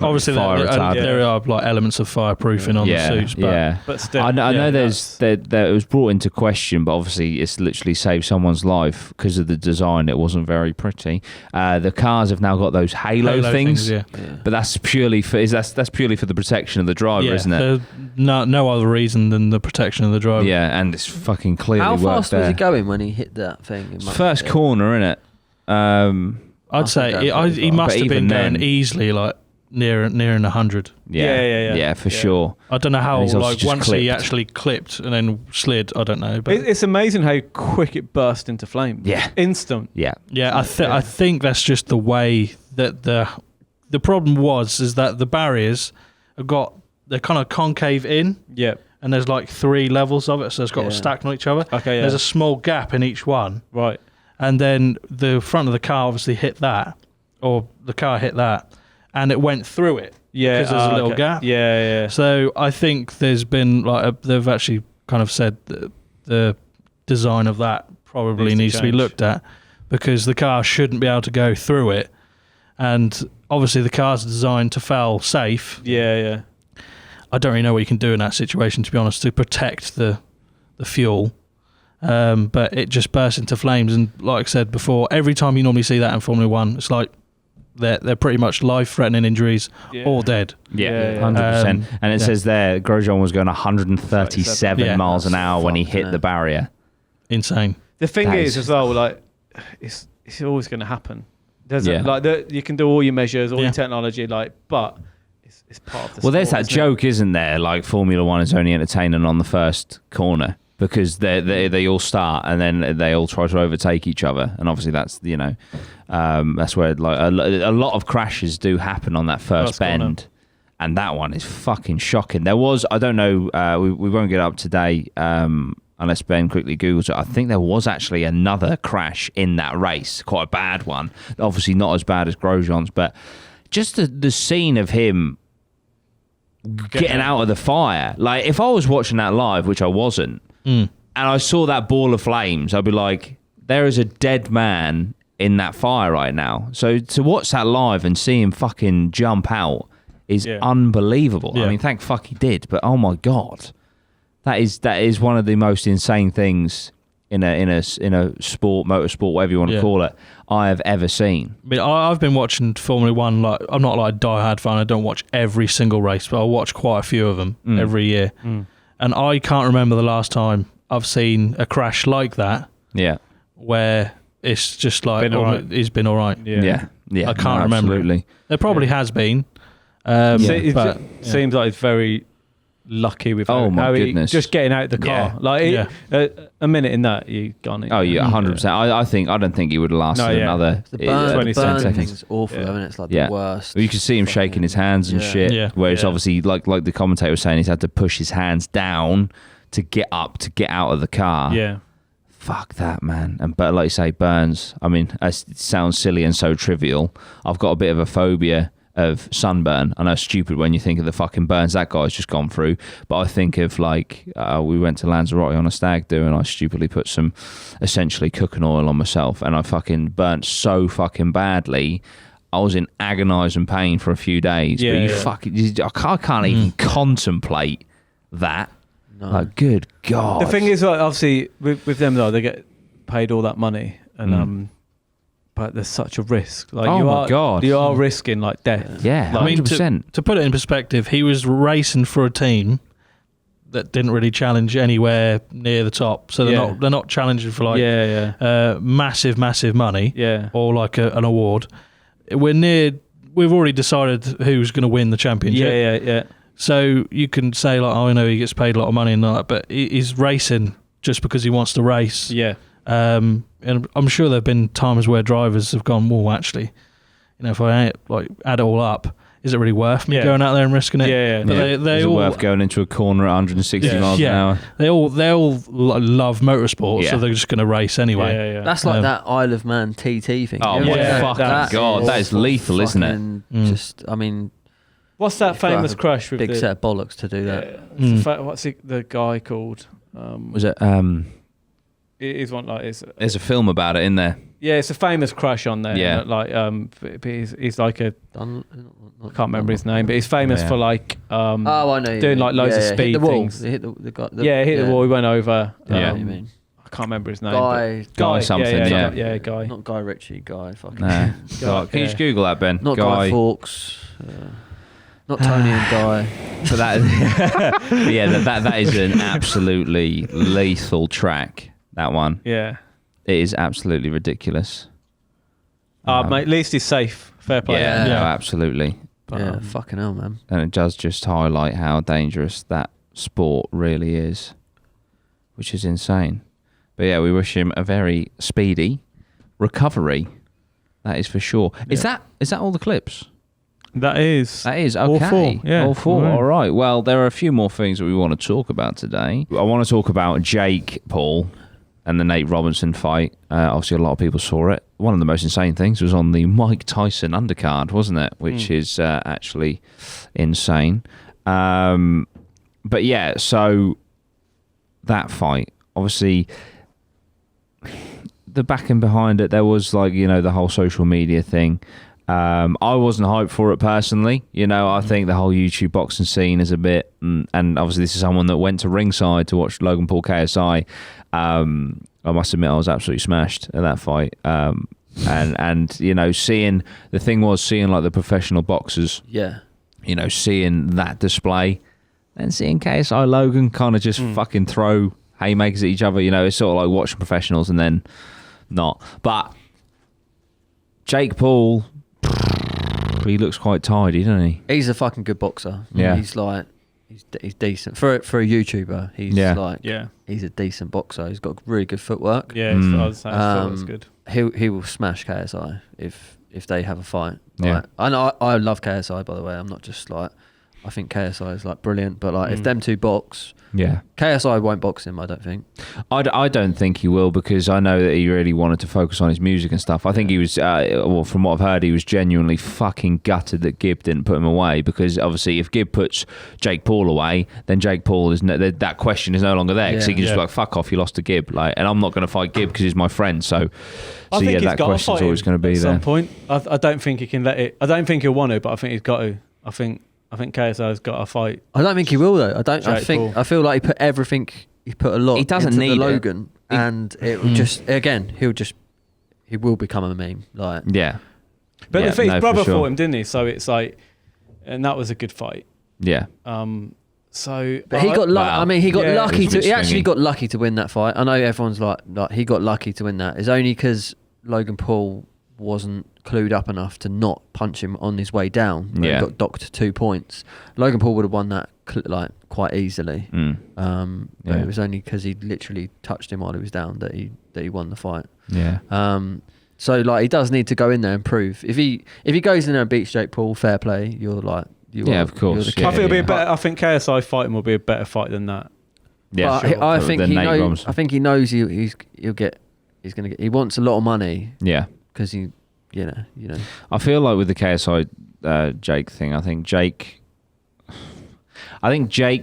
obviously there are like elements of fireproofing on the suits, but still, I know it was brought into question, but obviously it's literally saved someone's life because of the design. It wasn't very pretty. The cars have now got those halo things, but that's purely for the protection of the driver, isn't it? There's no other reason than the protection of the driver. Yeah, and it's fucking clearly How worked fast there. was he going when he hit that thing? First corner, innit? I'd say he must have been going easily like nearing 100. Yeah, for sure. I don't know how, And he's also like, just once he clipped. actually clipped and then slid, I don't know. But it's amazing how quick it burst into flames. Yeah. Instant. Yeah. I think that's just the way that the problem is that the barriers they're kind of concave in. Yeah. And there's like 3 levels of it, so it's got to stack on each other. Okay, yeah. There's a small gap in each one. Right. And then the front of the car obviously hit that, or the car hit that, and it went through it. Yeah. Because there's a little gap. Yeah. So I think there's been they've actually kind of said that the design of that probably needs to be looked at, because the car shouldn't be able to go through it, and obviously the car's designed to fail safe. Yeah. I don't really know what you can do in that situation, to be honest, to protect the fuel. But it just burst into flames, and like I said before, every time you normally see that in Formula 1, it's like they're pretty much life-threatening injuries or dead. Yeah, 100%. And it says there, Grosjean was going 137 miles an hour when he hit the barrier. Insane. The thing is as well, like it's always going to happen. You can do all your measures, all your technology, but it's part of the sport. There's that joke, isn't there? Like Formula 1 is only entertaining on the first corner, because they all start and then they all try to overtake each other, and obviously that's that's where like a lot of crashes do happen on that first bend, and that one is fucking shocking. There was, I don't know, we won't get up today unless Ben quickly Googles it. I think there was actually another crash in that race, quite a bad one. Obviously not as bad as Grosjean's, but just the scene of him getting out of the fire. Like if I was watching that live, which I wasn't, and I saw that ball of flames, I'd be like, there is a dead man in that fire right now. So to watch that live and see him fucking jump out is unbelievable. I mean, thank fuck he did, but oh my God. That is one of the most insane things in a sport, motorsport, whatever you want to call it, I have ever seen. I mean, I've been watching Formula One. Like, I'm not like a diehard fan. I don't watch every single race, but I watch quite a few of them every year. And I can't remember the last time I've seen a crash like that. Yeah, where it's just like it's been all right. Yeah. I can't remember. Absolutely, there probably has been. It seems like it's very lucky with how he just getting out the car. A minute in that you gone. 100%. I don't think he would have lasted another 20 seconds. It's awful, isn't it? It's like the worst. Well, you can see him shaking his hands and shit. Yeah. Whereas obviously, like the commentator was saying, he's had to push his hands down to get up to get out of the car. Yeah. Fuck that, man. But like you say, burns. I mean, it sounds silly and so trivial. I've got a bit of a phobia of sunburn. I know it's stupid when you think of the fucking burns that guy's just gone through, but I think of like we went to Lanzarote on a stag do and I stupidly put some essentially cooking oil on myself and I fucking burnt so fucking badly. I was in agonising pain for a few days. I can't even contemplate that. No. Like, good God. The thing is, obviously with them though, they get paid all that money and but there's such a risk. Like you are risking like death. Yeah, like, 100%. I mean, to put it in perspective, he was racing for a team that didn't really challenge anywhere near the top. So they're not challenging for like massive money or like an award. We've already decided who's going to win the championship. Yeah. So you can say like, I know he gets paid a lot of money and that, but he's racing just because he wants to race. Yeah. And I'm sure there've been times where drivers have gone, well, actually, if I add it all up, is it really worth me going out there and risking it? Yeah. But is it worth going into a corner at 160 miles an hour? They all love motorsport, so they're just going to race anyway. Yeah. That's like that Isle of Man TT thing. Oh my fucking God, that is lethal, isn't it? Just, I mean, what's that famous crash with big set of bollocks to do that? What's the guy called? Was it? It is one like there's a film about it in there. Yeah, it's a famous crash on there. Yeah, like he's like a I can't remember his name, but he's famous for like I know doing like loads of speed things. Hit the guy. Hit the wall. He went over. Yeah, you mean. I can't remember his name. Guy something. Guy. Not Guy Ritchie. Guy fucking. Nah. Can you just Google that, Ben? Not Guy Fawkes. Not Tony and Guy. So that that is an absolutely lethal track. That one. Yeah. It is absolutely ridiculous. Mate, at least he's safe. Fair play. Yeah, no, absolutely. But, fucking hell, man. And it does just highlight how dangerous that sport really is, which is insane. But yeah, we wish him a very speedy recovery. That is for sure. Yeah. Is that all the clips? That is okay. All four. Yeah. All four. All right. Well, there are a few more things that we want to talk about today. I want to talk about Jake Paul and the Nate Robinson fight. Obviously, a lot of people saw it. One of the most insane things was on the Mike Tyson undercard, wasn't it? Which is actually insane. But yeah, so that fight, obviously, the backing behind it, there was like, the whole social media thing. I wasn't hyped for it personally. I think the whole YouTube boxing scene is a bit, and obviously this is someone that went to ringside to watch Logan Paul KSI. I must admit I was absolutely smashed at that fight. And seeing like the professional boxers, seeing that display, and seeing KSI Logan kind of just fucking throw haymakers at each other. It's sort of like watching professionals and then not. But Jake Paul, he looks quite tidy, doesn't he? He's a fucking good boxer. Yeah. He's like, he's decent. For a YouTuber, he's a decent boxer. He's got really good footwork. Yeah, I was saying, footwork's good. He will smash KSI if they have a fight. Yeah. Like, I love KSI, by the way. I'm not just like, I think KSI is like brilliant, but like if them two box, KSI won't box him, I don't think. I don't think he will, because I know that he really wanted to focus on his music and stuff. I think he was, from what I've heard, he was genuinely fucking gutted that Gibb didn't put him away, because obviously if Gibb puts Jake Paul away, then Jake Paul is that question is no longer there, because he can just be like, fuck off, you lost to Gibb, like, and I'm not going to fight Gibb because he's my friend. So that question's always going to be there. At some point, I don't think he can let it. I don't think he'll want to, but I think he's got to. I think KSI's got to fight. I don't think he will though. I feel like he put everything put a lot He doesn't into need the it. Logan, and it will he will become a meme. Like Yeah. But Yeah, his brother for sure. fought him, didn't he? So it's like, and that was a good fight. Yeah. So, but he got lucky. Wow. I mean, he got Yeah. lucky It was a to. bit He actually swingy. got lucky to win that fight. I know everyone's like he got lucky to win that. It's only because Logan Paul wasn't clued up enough to not punch him on his way down. Yeah. He got docked 2 points. Logan Paul would have won that like quite easily. But it was only because he literally touched him while he was down that he won the fight. Yeah. So like he does need to go in there and prove. If he goes in there and beats Jake Paul, fair play. You're like of course. I think it'll be a better. I think KSI fighting will be a better fight than that. Yeah. But I think he Nate knows. Robinson. I think he knows he'll get. He's gonna get. He wants a lot of money Yeah. because he, you know. I feel like with the KSI Jake thing, I think Jake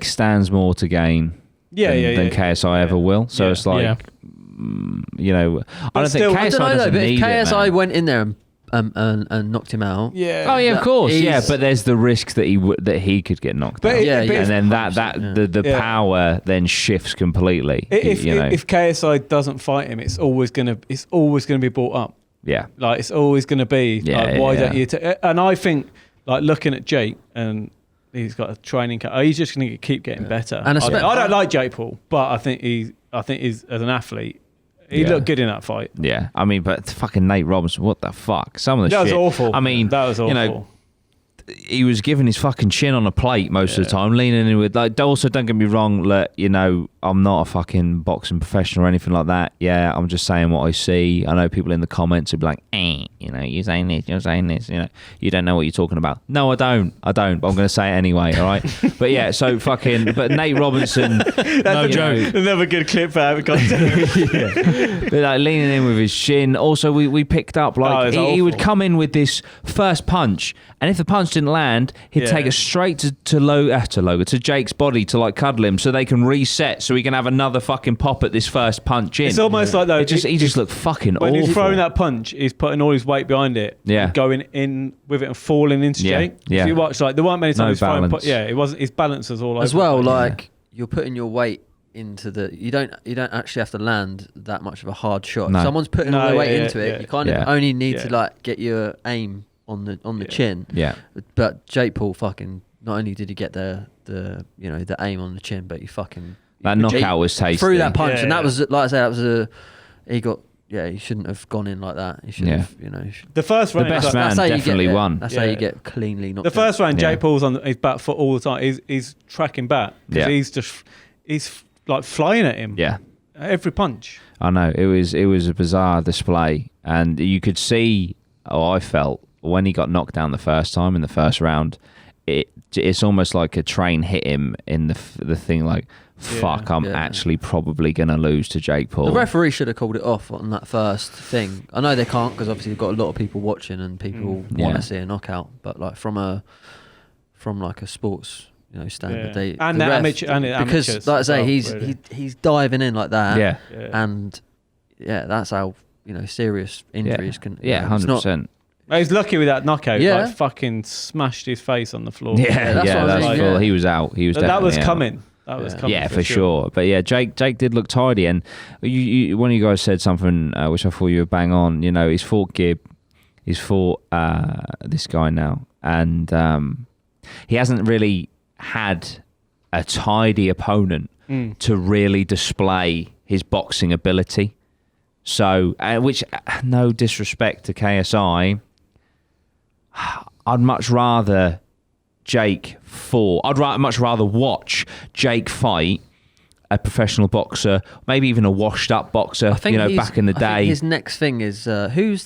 stands more to gain than KSI ever will. So it's like, you know, I don't think KSI I don't know though, doesn't but if need KSI it, man. went in there and knocked him out, Yeah. Oh yeah, of course, yeah. he's- But there's the risk that he could get knocked But out, it- Yeah, but yeah. and then that 100%, the power then shifts completely. If you know, if KSI doesn't fight him, it's always gonna be brought up. yeah, Like it's always gonna be like, why don't you? And I think like looking at Jake and he's got a training camp. He's just gonna keep getting better. And I don't like Jake Paul, but I think he's as an athlete, he looked good in that fight. yeah. I mean, but fucking Nate Robinson, what the fuck? Some of the That shit. was awful. I mean, that was awful. You know, he was giving his fucking chin on a plate most of the time, leaning in with like. Also, don't get me wrong. Look, you know, I'm not a fucking boxing professional or anything like that. Yeah, I'm just saying what I see. I know people in the comments will be like, you know, you're saying this, you know, you don't know what you're talking about. No, I don't, but I'm going to say it anyway, all right? But yeah, so but Nate Robinson, That's another good clip for having content. but like leaning in with his chin. Also, we picked up like he would come in with this first punch, and if the punch didn't land, he'd take it straight to Jake's body to like cuddle him so they can reset, so he can have another fucking pop at this first punch in. It's almost like though he just looked fucking when awful. he's throwing that punch, he's putting all his weight behind it. Yeah. Going in with it and falling into Jake. Yeah. If you watch, like there weren't many times No he's throwing. balance. It wasn't. His balance was all over. as well. the place. Like you're putting your weight into the. You don't actually have to land that much of a hard shot. No. If someone's putting all their weight into it, you kind of only need to like get your aim on the chin. Yeah. But Jake Paul fucking not only did he get the aim on the chin, but he fucking That knockout was tasty. threw that punch, Yeah, and that yeah. was like I said, he got. Yeah, he shouldn't have gone in like that. He should have, the first The round. best like, man that's how you definitely get, won. That's how you get cleanly knocked the first round, Yeah. Jake Paul's on his back foot all the time. He's tracking back because Yeah. he's like flying at him. Yeah. Every punch. I know it was a bizarre display, and you could see. I felt when he got knocked down the first time in the first round, it's almost like a train hit him in the thing. Like, fuck, I'm actually probably gonna lose to Jake Paul. The referee should have called it off on that first thing. I know they can't because obviously they've got a lot of people watching and people want to see a knockout. But like from like a sports standard, because like I say, really. he's diving in like that. Yeah. And that's how serious injuries can. Yeah, it's not- 100%. He's lucky with that knockout. Yeah. Like fucking smashed his face on the floor. Yeah, that's what I mean, full. yeah. He was out. He was. That was definitely out. coming. That was coming. Yeah, for sure. But yeah, Jake did look tidy, and one of you guys said something which I thought you were bang on. You know, he's fought Gibb, he's fought this guy now, and he hasn't really had a tidy opponent to really display his boxing ability. So, which no disrespect to KSI, I'd much rather Jake fought. I'd much rather watch Jake fight a professional boxer, maybe even a washed-up boxer. I think back in the I day, think his next thing is who's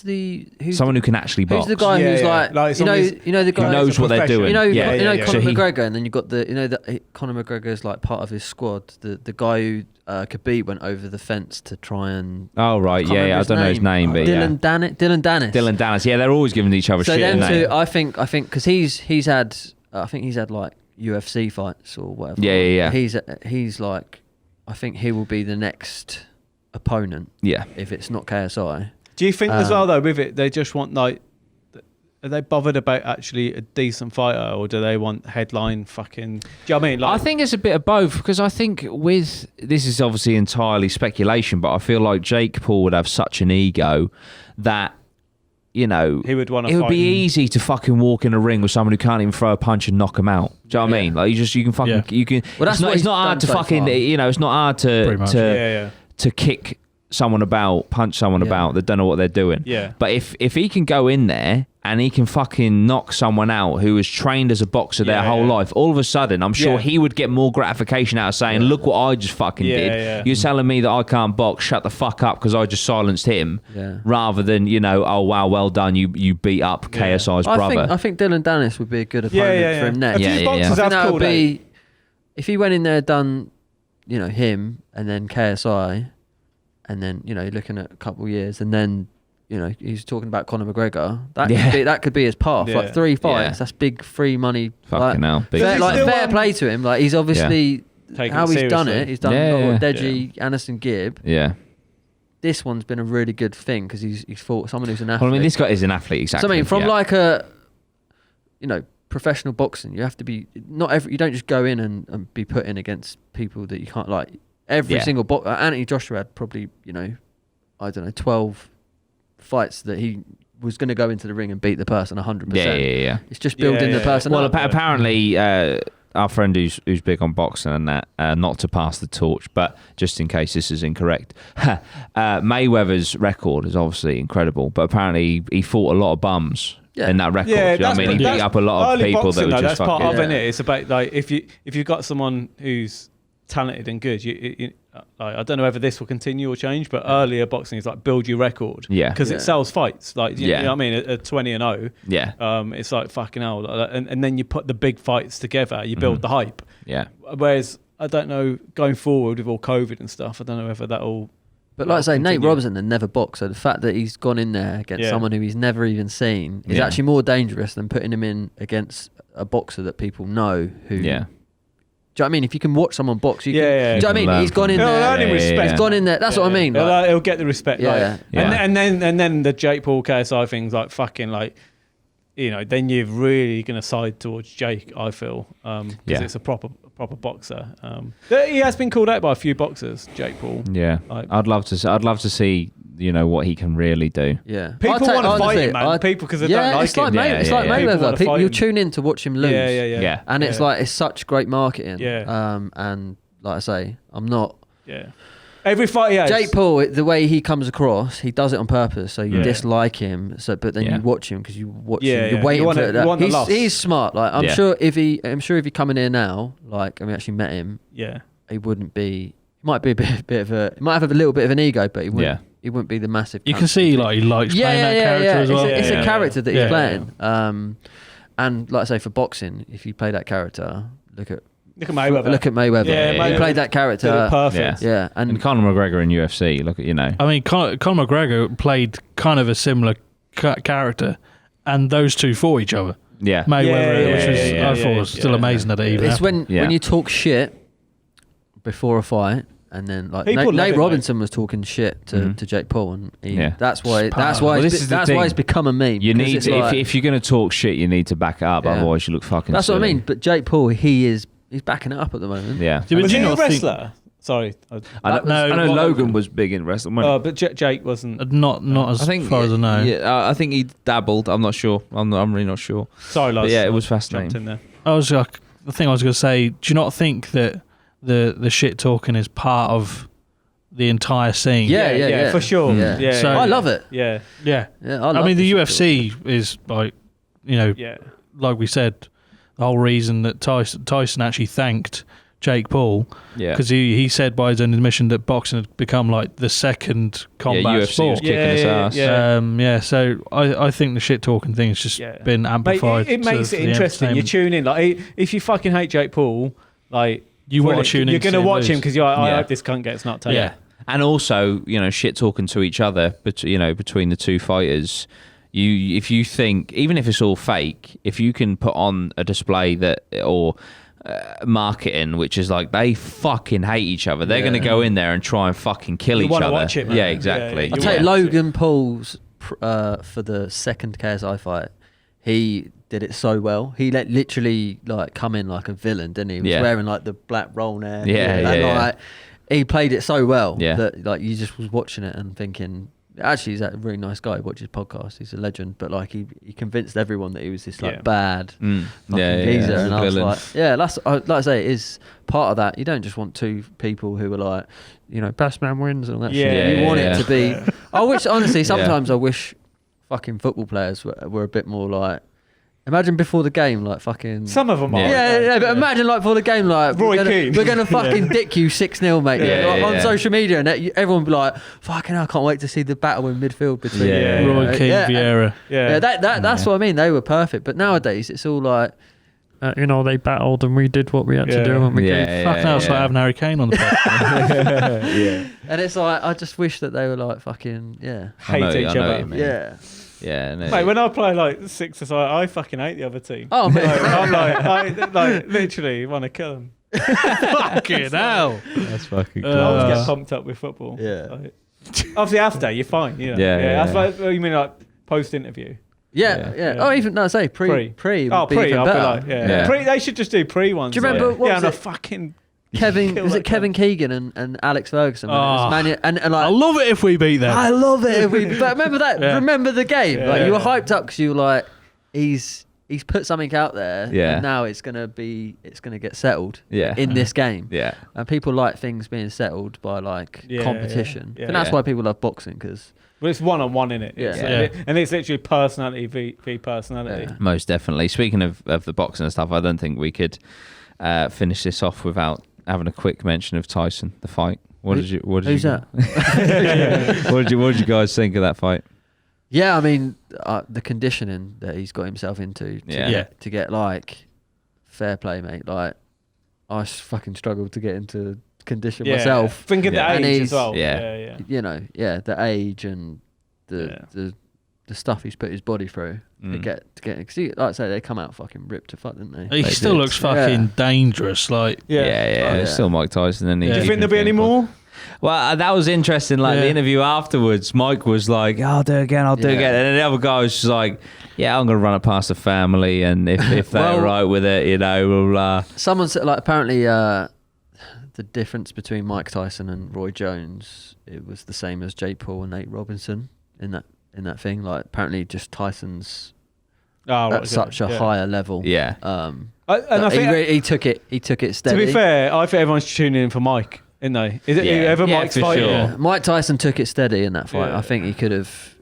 someone who can actually box. Who's the guy who's like the guy who knows what they're doing. Conor So McGregor, and then you got Conor McGregor's like part of his squad. The guy who Khabib went over the fence to try and. Oh right, I don't know his name, but Dylan Dennis. Yeah, they're always giving each other So shit. them aren't they? two, I think, because he's had like UFC fights or whatever. Yeah. He's like, I think he will be the next opponent. Yeah. If it's not KSI. Do you think as well though with it, they just want like are they bothered about actually a decent fighter, or do they want headline fucking? Do you know what I mean? I think it's a bit of both, because I think this is obviously entirely speculation, but I feel like Jake Paul would have such an ego that, you know, he would want to. It would be easy to fucking walk in a ring with someone who can't even throw a punch and knock him out. Do you know what I mean? Like you can fucking you can. Well, that's it's not hard to fucking it's not hard to kick someone about, punch someone about that don't know what they're doing. Yeah. But if he can go in there and he can fucking knock someone out who was trained as a boxer their whole life, all of a sudden, I'm sure he would get more gratification out of saying, look what I just fucking did. Yeah. You're telling me that I can't box, shut the fuck up because I just silenced him. Yeah. Rather than, you know, oh, wow, well done, you beat up KSI's brother. I think Dylan Dennis would be a good opponent for him next. A few boxers I think that have would be, if he went in there, done, you know, him and then KSI, and then, you know, you're looking at a couple of years, and then, you know, he's talking about Conor McGregor. That could be his path. Yeah. Like 3 fights, that's big free money. Fucking hell. Big. Fair play to him. Like, he's obviously how he's done it. He's done Deji, Anderson Gibb. Yeah. This one's been a really good thing because he's fought someone who's an athlete. Well, I mean, this guy is an athlete, exactly. So I mean, from like a, you know, professional boxing, you have to be you don't just go in and be put in against people that you can't like. Every single boxer. Anthony Joshua had probably, you know, I don't know, 12 fights that he was going to go into the ring and beat the person 100%. Yeah. It's just building the person up. Well, apparently, our friend who's big on boxing and that, not to pass the torch, but just in case this is incorrect, Mayweather's record is obviously incredible, but apparently he fought a lot of bums. In that record, yeah, you know what I mean? He beat up a lot of people boxing, that were just that's fucking... part of it. It's about, like, if you've got someone who's talented and good, I don't know whether this will continue or change, but earlier boxing is like build your record, because it sells fights, like you know what I mean, at 20-0, it's like fucking hell, and then you put the big fights together, you build the hype, whereas I don't know, going forward with all COVID and stuff, I don't know whether that'll. But like I say, Nate Robinson had never boxed, so the fact that he's gone in there against someone who he's never even seen is actually more dangerous than putting him in against a boxer that people know who. Do you know what I mean? If you can watch someone box, you can. Do you know what I mean? He's gone in there. He's gone in there. That's what I mean. Like, he'll get the respect. Yeah. And then the Jake Paul KSI things, like fucking like, you know, then you're really gonna side towards Jake. I feel because it's a proper boxer. He has been called out by a few boxers, Jake Paul. Yeah, like, I'd love to see. You know what he can really do. Yeah, people want to fight him, man. People because they don't like him. It's like Mayweather. You'll tune in to watch him lose. Yeah. And it's like it's such great marketing. Yeah. And like I say, I'm not. Yeah. Every fight he has. Jake Paul, the way he comes across, he does it on purpose. So you dislike him. So, but then you watch him because you watch him. You're waiting for that. He's smart. Like I'm sure if he coming here now, like we actually met him. Yeah. He wouldn't be. He might be a bit of a. He might have a little bit of an ego, but he wouldn't. He wouldn't be the massive. You can see like he likes playing that character as well. It's a character that he's playing. And like I say, for boxing, if you play that character, look at Mayweather. Yeah, he played that character perfect. Yeah, and Conor McGregor in UFC. Look at I mean, Conor McGregor played kind of a similar character, and those two fought each other. Yeah, Mayweather, which was I thought was still amazing that it even happened. It's when you talk shit before a fight. And then, like Nate Robinson was talking shit to Jake Paul, and that's why it's become a meme. You need if you're going to talk shit, you need to back it up. Otherwise, you look fucking. That's silly. what I mean. But Jake Paul, he's backing it up at the moment. Yeah. Was he a wrestler? Sorry, I know Logan was big in wrestling. But Jake wasn't. Not as far as I know. Yeah, I think he dabbled. I'm not sure. I'm really not sure. Sorry, Lars. Yeah, it was fascinating. In there. The thing I was going to say. Do you not think that the shit talking is part of the entire scene? Yeah, for sure. Yeah. So, I love it. Yeah. I mean, the UFC is like, you know, like we said, the whole reason that Tyson actually thanked Jake Paul, because he said by his own admission that boxing had become like the second combat UFC sport. Was kicking his ass. So I think the shit talking thing has just been amplified. Mate, it makes it interesting. You tune in, like if you fucking hate Jake Paul, like. You want to tune in. You're going to watch him because I hope this cunt gets knocked out. Yeah, and also shit talking to each other, but between the two fighters, if you think even if it's all fake, if you can put on a display that or marketing, which is like they fucking hate each other, they're going to go in there and try and fucking kill each other. Watch it, man. Exactly. I'll tell you, Logan Paul's for the second KSI fight. he did it so well. He literally like come in like a villain, didn't he? He was wearing like the black roll hair. Like, he played it so well that like you just was watching it and thinking, actually he's a really nice guy. Watch his podcast, he's a legend. But like he convinced everyone that he was this like bad fucking geezer. And I was like, that's like I say, it is part of that. You don't just want two people who are like, you know, best man wins and all that shit. You want it to be. I wish, honestly, sometimes I wish fucking football players were a bit more like. Imagine before the game, like fucking. Some of them are. Yeah, but imagine like before the game, like Roy Keane. We're gonna fucking dick you 6-0, mate. On social media, and everyone will be like, "Fucking, I can't wait to see the battle in midfield between Roy Keane, Vieira." That's what I mean. They were perfect, but nowadays it's all like. You know, they battled and we did what we had to do. And we fuck now, it's like having Harry Kane on the podcast. And it's like, I just wish that they were like fucking, hate each other. Yeah, no. Mate, when I play like sixes, I fucking hate the other team. Oh, man. I'm like, literally want to kill them. Fucking hell. That's fucking I always get pumped up with football. Yeah. Like, obviously, after you're fine. You know? That's like, you mean like post interview. Yeah. Oh, even no, say pre. I'll be like, pre. They should just do pre ones. Do you remember what was it? A fucking Kevin Keegan and Alex Ferguson? And like, I love it if we beat them. I love it if we. But remember that. Remember the game. Like you were hyped up because you were like, he's put something out there. Yeah. And now it's gonna get settled. Yeah. In this game. Yeah. And people like things being settled by like competition. And that's why people love boxing because. Well, it's one-on-one in it. And it's literally personality v personality. Yeah. Most definitely. Speaking of the boxing and stuff, I don't think we could finish this off without having a quick mention of Tyson, the fight. Who's that? What did you guys think of that fight? Yeah, I mean, the conditioning that he's got himself into to get like fair play, mate. Like I fucking struggled to get into condition myself. Thinking the age as well. You know, the age and the stuff he's put his body through to get cause like I say, they come out fucking ripped to fuck, didn't they? He still looks fucking dangerous. Like It's still Mike Tyson. And Do you think there'll be any more? Well, that was interesting. Like the interview afterwards, Mike was like, "I'll do it again, I'll do it again," and then the other guy was just like, "Yeah, I'm gonna run it past the family, and if they're all right with it, you know, blah blah." Someone said like apparently. The difference between Mike Tyson and Roy Jones, it was the same as Jake Paul and Nate Robinson in that thing. Like apparently, just Tyson's at such a higher level. Yeah. And I think he took it steady. To be fair, I think everyone's tuning in for Mike, isn't they? Is it whoever Mike's fighting? Sure. Yeah. Mike Tyson took it steady in that fight. I think he could have.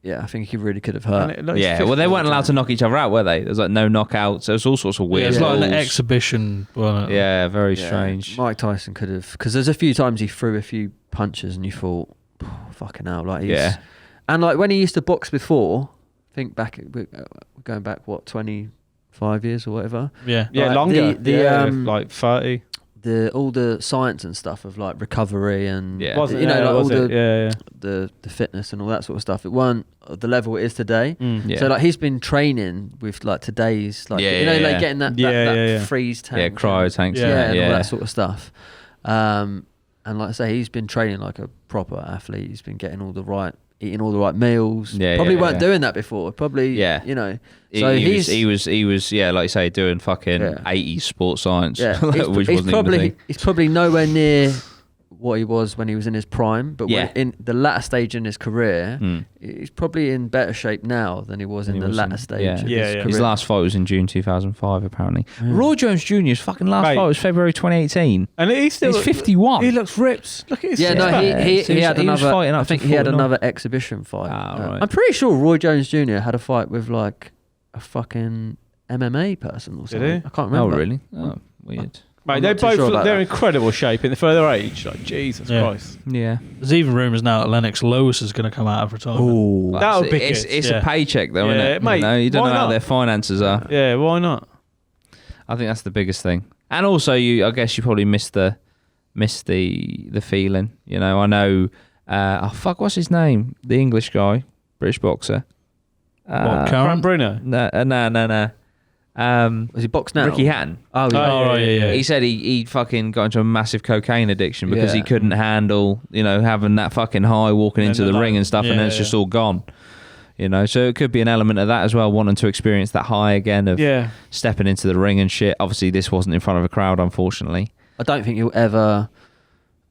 I think he really could have hurt. Well, they weren't allowed to knock each other out, were they? There was like no knockouts. There was all sorts of weird. It's like rules. an exhibition. Very strange. Mike Tyson could have, because there's a few times he threw a few punches and you thought, fucking hell, like he's. And like when he used to box before, think back, we're going back 25 years or whatever. Yeah, like longer. Like 30. All the science and stuff of like recovery and the fitness and all that sort of stuff, it weren't the level it is today. So like he's been training with like today's like like getting that freeze tank, cryo tanks, and all that sort of stuff. And like I say, he's been training like a proper athlete. He's been eating all the right meals. Probably weren't doing that before. Probably, you know. So he was, like you say, doing fucking 80s sports science. Yeah, which he's probably nowhere near what he was when he was in his prime. But when in the latter stage in his career, he's probably in better shape now than he was in the latter stage of his career. His last fight was in June 2005, apparently. Roy Jones Jr.'s fucking last fight was February 2018. And he's 51. He looks ripped. Look at his he had another. I think he had 49. another exhibition fight. Right. I'm pretty sure Roy Jones Jr. had a fight with like a fucking MMA person or something. Did he? I can't remember. Oh, really? Oh, weird. Mate, they're in incredible shape for their age. Like Jesus Christ. Yeah. There's even rumours now that Lennox Lewis is going to come out of retirement. Ooh, that would be good. It's a paycheck though, isn't it? Mate, you don't know how their finances are. Yeah, why not? I think that's the biggest thing. And also, I guess you probably missed the feeling. You know, I know. What's his name? The English guy, British boxer. Frank Bruno? No. Was he boxed now? Ricky Hatton. Oh, yeah. He said he fucking got into a massive cocaine addiction because he couldn't handle, having that fucking high walking into the ring and stuff, and then it's just all gone. You know, so it could be an element of that as well, wanting to experience that high again of stepping into the ring and shit. Obviously, this wasn't in front of a crowd, unfortunately. I don't think you'll ever.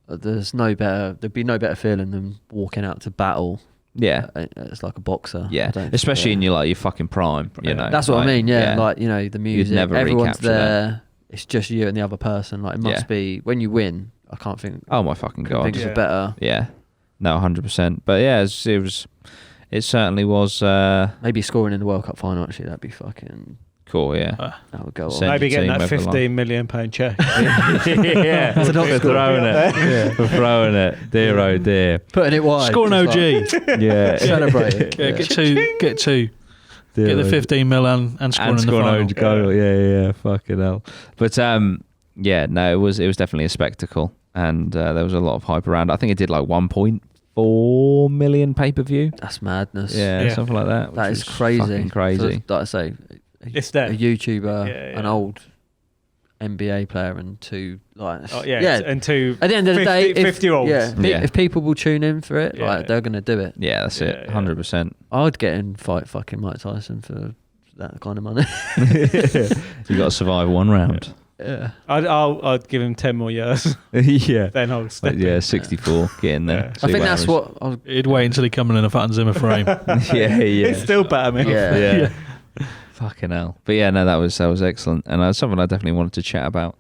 There'd be no better feeling than walking out to battle. Yeah, it's like a boxer. Yeah, especially in your fucking prime. You know, that's what I mean. Yeah, like the music, everyone's there. That. It's just you and the other person. Like it must be when you win. I can't think. Oh my fucking god! Think of a better. Yeah, no, 100%. But yeah, it certainly was. Maybe scoring in the World Cup final. Actually, that'd be fucking cool. Yeah, that would go on. Maybe getting that £15 million check. Yeah, for throwing it. For throwing it. Dear oh dear. Putting it wide. Score an OG. Yeah. Celebrate it. Yeah, get two. Get the 15 mil and scoring in the final. Goal. Yeah. Fucking hell. But yeah, no, it was definitely a spectacle, and there was a lot of hype around. I think it did like 1.4 million pay-per-view. That's madness. Yeah, something like that. That is crazy. Fucking crazy. Like I say, it's there. A YouTuber, an old NBA player, and two and two. At the end of the day, 50-year-olds. If people will tune in for it, like they're gonna do it. Yeah, that's it. 100%. I'd get in fight fucking Mike Tyson for that kind of money. You got to survive one round. Yeah, I'd give him 10 more years. Yeah, then I'll step in. 64, get in there. I think that's what he'd wait until he come in a Fucking Zimmer frame. Yeah. It's still better, man. Yeah. Fucking hell. But yeah, no, that was excellent, and something I definitely wanted to chat about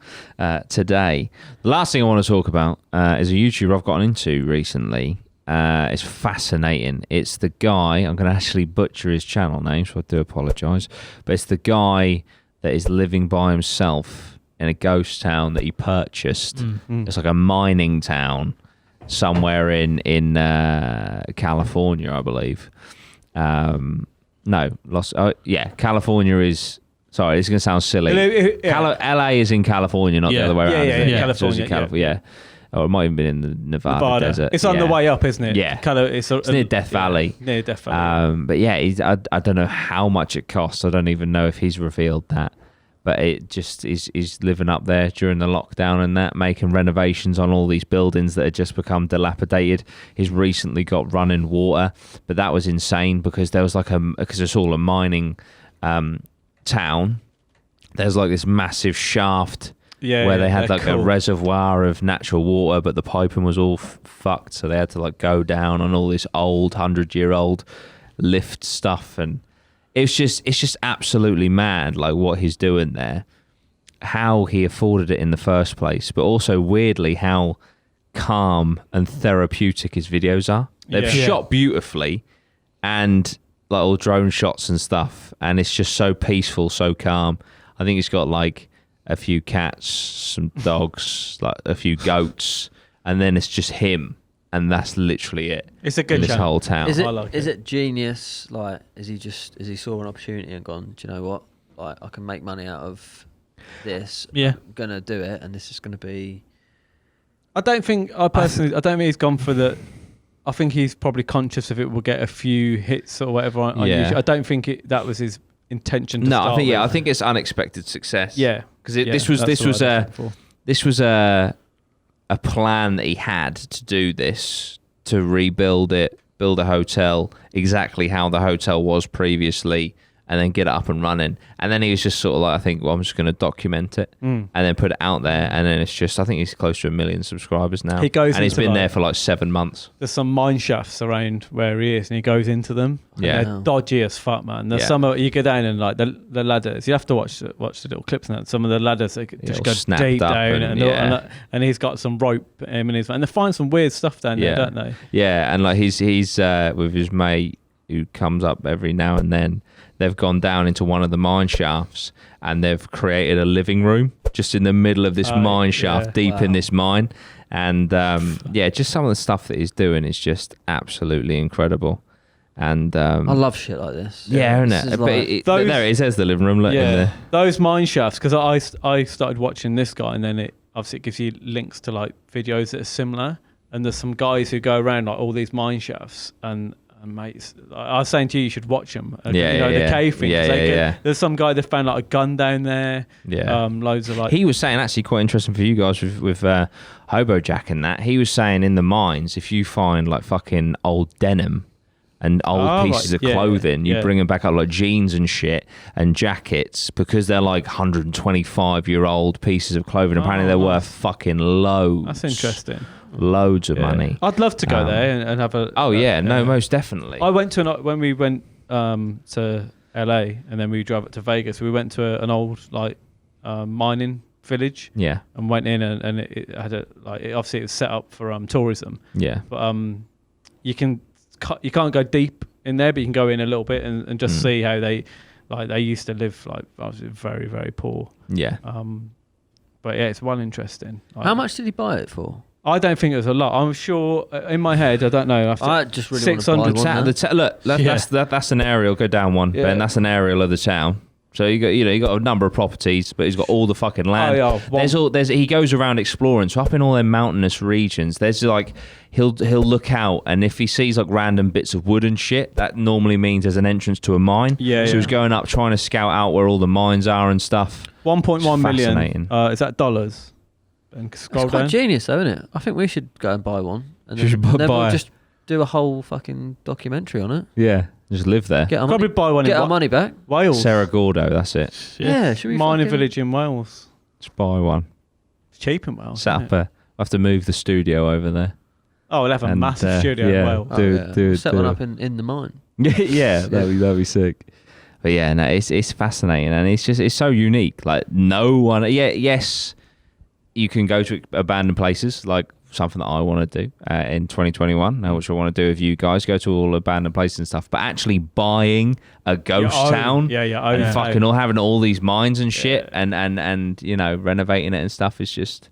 today. The last thing I want to talk about is a YouTuber I've gotten into recently. It's fascinating. It's the guy, I'm going to actually butcher his channel name, so I do apologise, but it's the guy that is living by himself in a ghost town that he purchased. Mm-hmm. It's like a mining town somewhere in California, I believe. California is... Sorry, it's going to sound silly. LA is in California, not the other way around. California. Or it might have been in the Nevada desert. It's on the way up, isn't it? Yeah. It's near Death Valley. Near Death Valley. But yeah, I don't know how much it costs. I don't even know if he's revealed that. But it just is living up there during the lockdown and that, making renovations on all these buildings that had just become dilapidated. He's recently got running water, but that was insane because there was because it's all a mining town. There's like this massive shaft where they had like a reservoir of natural water, but the piping was all fucked, so they had to like go down on all this old 100-year-old lift stuff, and it's just absolutely mad, like what he's doing there, how he afforded it in the first place, but also weirdly how calm and therapeutic his videos are. They're shot beautifully, and like all drone shots and stuff, and it's just so peaceful, so calm. I think he's got like a few cats, some dogs, like a few goats, and then it's just him, and that's literally it. It's a good this whole town. Is it genius? Like, is he saw an opportunity and gone, do you know what? Like, I can make money out of this. Yeah, I'm gonna do it, and this is gonna be. I don't think he's gone for the. I think he's probably conscious of it will get a few hits or whatever on YouTube. I don't think that was his intention. I think it's unexpected success. Yeah, because this was a plan that he had to do this, to rebuild it, build a hotel exactly how the hotel was previously, and then get it up and running. And then he was just sort of like, I think, well, I'm just going to document it and then put it out there. And then it's just, I think he's close to 1 million subscribers now. He's been there for like 7 months. There's some mine shafts around where he is, and he goes into them. Yeah. They're dodgy as fuck, man. There's some, you go down and like the ladders, you have to watch the little clips and that. Some of the ladders, they just go deep down. And he's got some rope in his, and they find some weird stuff down there, don't they? Yeah, and like he's with his mate who comes up every now and then. They've gone down into one of the mine shafts and they've created a living room just in the middle of this mine shaft, deep in this mine. And just some of the stuff that he's doing is just absolutely incredible. And I love shit like this. Yeah, isn't it? But there it is. There's the living room. Those mine shafts, because I started watching this guy, and then it gives you links to like videos that are similar. And there's some guys who go around like all these mine shafts and mates, I was saying to you should watch them. The cave thing. There's some guy that found like a gun down there. Loads of like. He was saying, actually quite interesting for you guys with Hobo Jack and that. He was saying in the mines, if you find like fucking old denim and old pieces of clothing. You bring them back up, like jeans and shit and jackets, because they're like 125-year-old pieces of clothing. Apparently they're worth fucking loads. That's interesting. Loads of money. I'd love to go there and have a... most definitely. I went to when we went to LA and then we drove up to Vegas. We went to an old like mining village. Yeah. And went in and it had obviously it was set up for tourism. Yeah. But you can't go deep in there, but you can go in a little bit and just see how they used to live like obviously very, very poor. Yeah. But yeah, it's one interesting. How much did he buy it for? I don't think it was a lot. I'm sure in my head, I don't know. I just really want to buy one. That's an aerial. Go down one, Ben. That's an aerial of the town. So you got a number of properties, but he's got all the fucking land. He goes around exploring. So up in all them mountainous regions, there's like he'll look out, and if he sees like random bits of wood and shit, that normally means there's an entrance to a mine. So he's going up trying to scout out where all the mines are and stuff. 1.1 million. Is that dollars? And scroll It's quite down. Genius, though, isn't it? I think we should go and buy one, and then we'll just do a whole fucking documentary on it. Yeah. Just live there. Get our money back. Wales. Sarah Gordo, that's it. Yeah, should we mining village in Wales. Just buy one. It's cheap in Wales. Set up we'll have to move the studio over there. Oh, we'll have a massive studio in Wales. Set one up in the mine. Yeah, that'd be sick. But yeah, no, it's fascinating, and it's so unique. Like no one. Yes, you can go to abandoned places, like something that I want to do in 2021, which I want to do with you guys, go to all abandoned places and stuff, but actually buying a ghost town and fucking having all these mines and shit and renovating it and stuff is just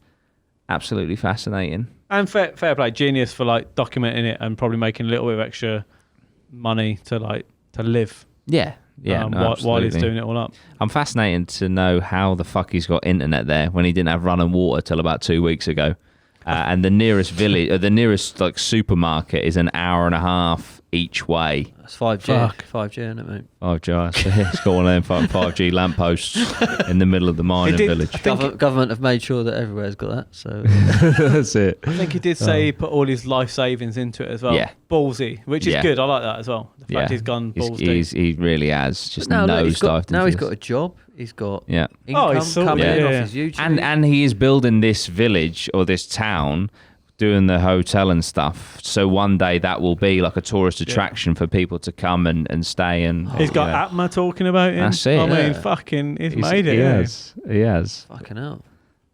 absolutely fascinating. And fair play, genius for like documenting it and probably making a little bit of extra money to live. Yeah. While he's doing it all up. I'm fascinated to know how the fuck he's got internet there when he didn't have running water till about 2 weeks ago. And the nearest village, the nearest like supermarket is an hour and a half each way. That's 5G. 5G, isn't it, mate? 5G. It's got one of them 5G lampposts in the middle of the mining village. Government have made sure that everywhere's got that. So that's it. I think he did say he put all his life savings into it as well. Yeah. Ballsy, which is good. I like that as well. The fact he's gone balls deep. He really has. Just now he's got a job. He's got income coming in off his YouTube. And he is building this village or this town, doing the hotel and stuff. So one day that will be like a tourist attraction for people to come and stay. And he's got APMA talking about him. That's it. I mean, fucking, he's made it. He has. Fucking hell.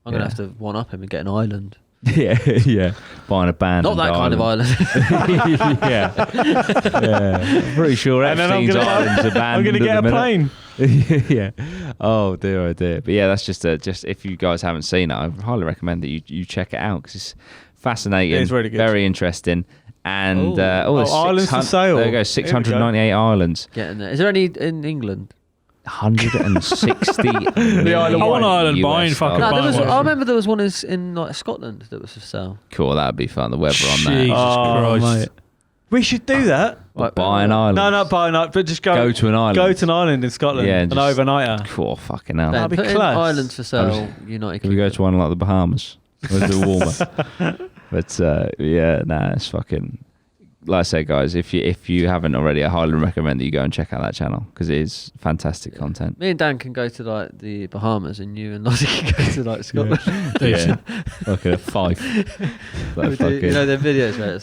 I'm going to have to one-up him and get an island. Yeah. Buying a band. Not that kind of island. yeah. I'm pretty sure Epstein's island's abandoned. I'm going to get a plane. Yeah. Oh dear. But yeah, that's just if you guys haven't seen it, I highly recommend that you check it out because it's fascinating. It's really good. Very interesting. And islands for sale. There you go. 698 islands. Getting there. Is there any in England? 160. The Isle of I want Ireland buying fucking. I remember there was one in like Scotland that was for sale. Cool, that'd be fun. The weather on that. Jesus Christ. Mate. We should do that. Buy an island. No, not buy an island, but just go to an island. Go to an island in Scotland and overnight. Cool, fucking hell. That'd be class. Islands for sale. United Kingdom. Can we go to one like the Bahamas? Where's it warmer? But it's fucking. Like I say, guys, if you haven't already, I highly recommend that you go and check out that channel because it is fantastic content. Me and Dan can go to like the Bahamas, and you and Lottie can go to like Scotland. Like a five. You know their videos, right?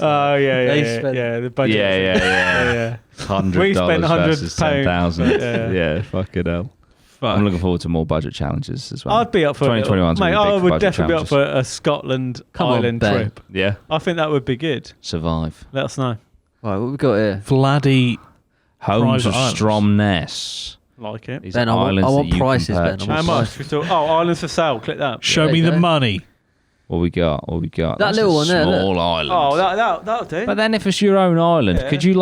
The budget. Yeah. $100 we spent versus £100. 10,000. Yeah, fucking hell. I'm looking forward to more budget challenges as well. I'd be up for 2021. Mate, I would definitely be up for a Scotland island trip. Yeah, I think that would be good. Survive. Let us know. Right, what we got here? Vladdy Homes of Stromness. Like it. These Ben, I want prices, Ben. How much? Islands for sale. Click that. Show me the money. What we got? That That's little one there. Small island. Oh, that'll do. But then if it's your own island, could you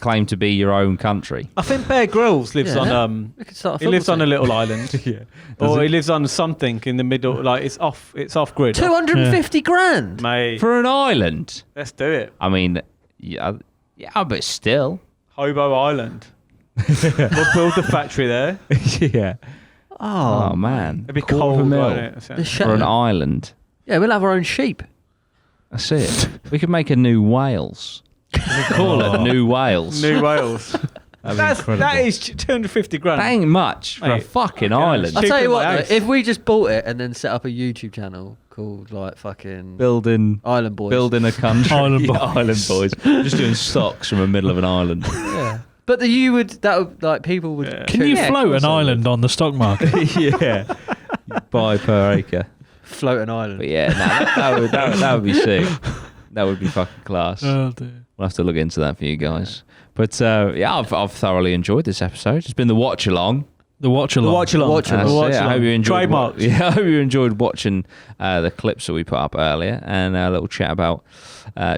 claim to be your own country? I think Bear Grylls lives on he lives on a little island. Or he lives on something in the middle, like it's off grid. 250 grand, mate, for an island. Let's do it. I mean, but still, Hobo Island. We'll build the factory there. Yeah. Oh man, it'd be cold, for an island. Yeah, we'll have our own sheep. That's it. We could make a new Wales. Call it New Wales. New Wales. Incredible. That is 250 grand. That ain't much for a fucking island. I'll tell you Cheaper what, than my though, house. if we just bought it and then set up a YouTube channel called like fucking Building Island Boys. a country. Island Boys. Island Boys. Just doing stocks from the middle of an island. Yeah. But that would like people would. Yeah. Can you float an island on the stock market? Yeah. Buy per acre. Float an island? But yeah, that would be sick. That would be fucking class. Oh dear. We'll have to look into that for you guys. But yeah, I've thoroughly enjoyed this episode. It's been the watch along. The watch along. Watch along. That's it. I hope you enjoyed. Trademarked. I hope you enjoyed watching the clips that we put up earlier and a little chat about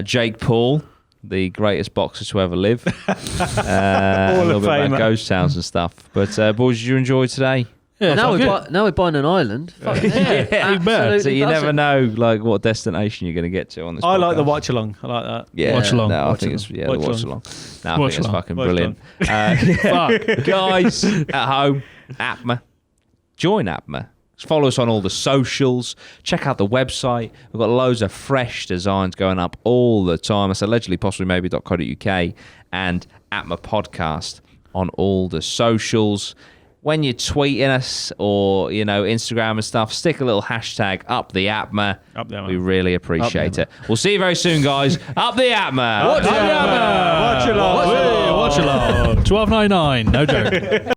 Jake Paul, the greatest boxer to ever live. A little bit about ghost towns and stuff. But boys, did you enjoy today? Yeah, now we're buying an island. Fuck yeah, you bet. absolutely So you never buzzing. know like what destination you're going to get to on this. I like the podcast. watch along. I like that. Yeah, Watch along. No, I Watch think it's along. the Watch watch along. along. No, I Watch think it's along. fucking Watch brilliant. Fuck. Guys at home, APMA, join APMA. Follow us on all the socials. Check out the website. We've got loads of fresh designs going up all the time. It's allegedly, possibly, maybe.co.uk and APMA podcast on all the socials. When you're tweeting us or, Instagram and stuff, stick a little hashtag up the APMA. Up there, man. We really appreciate it. We'll see you very soon, guys. Up the APMA. Watch along. Watch along. 12.99. No joke.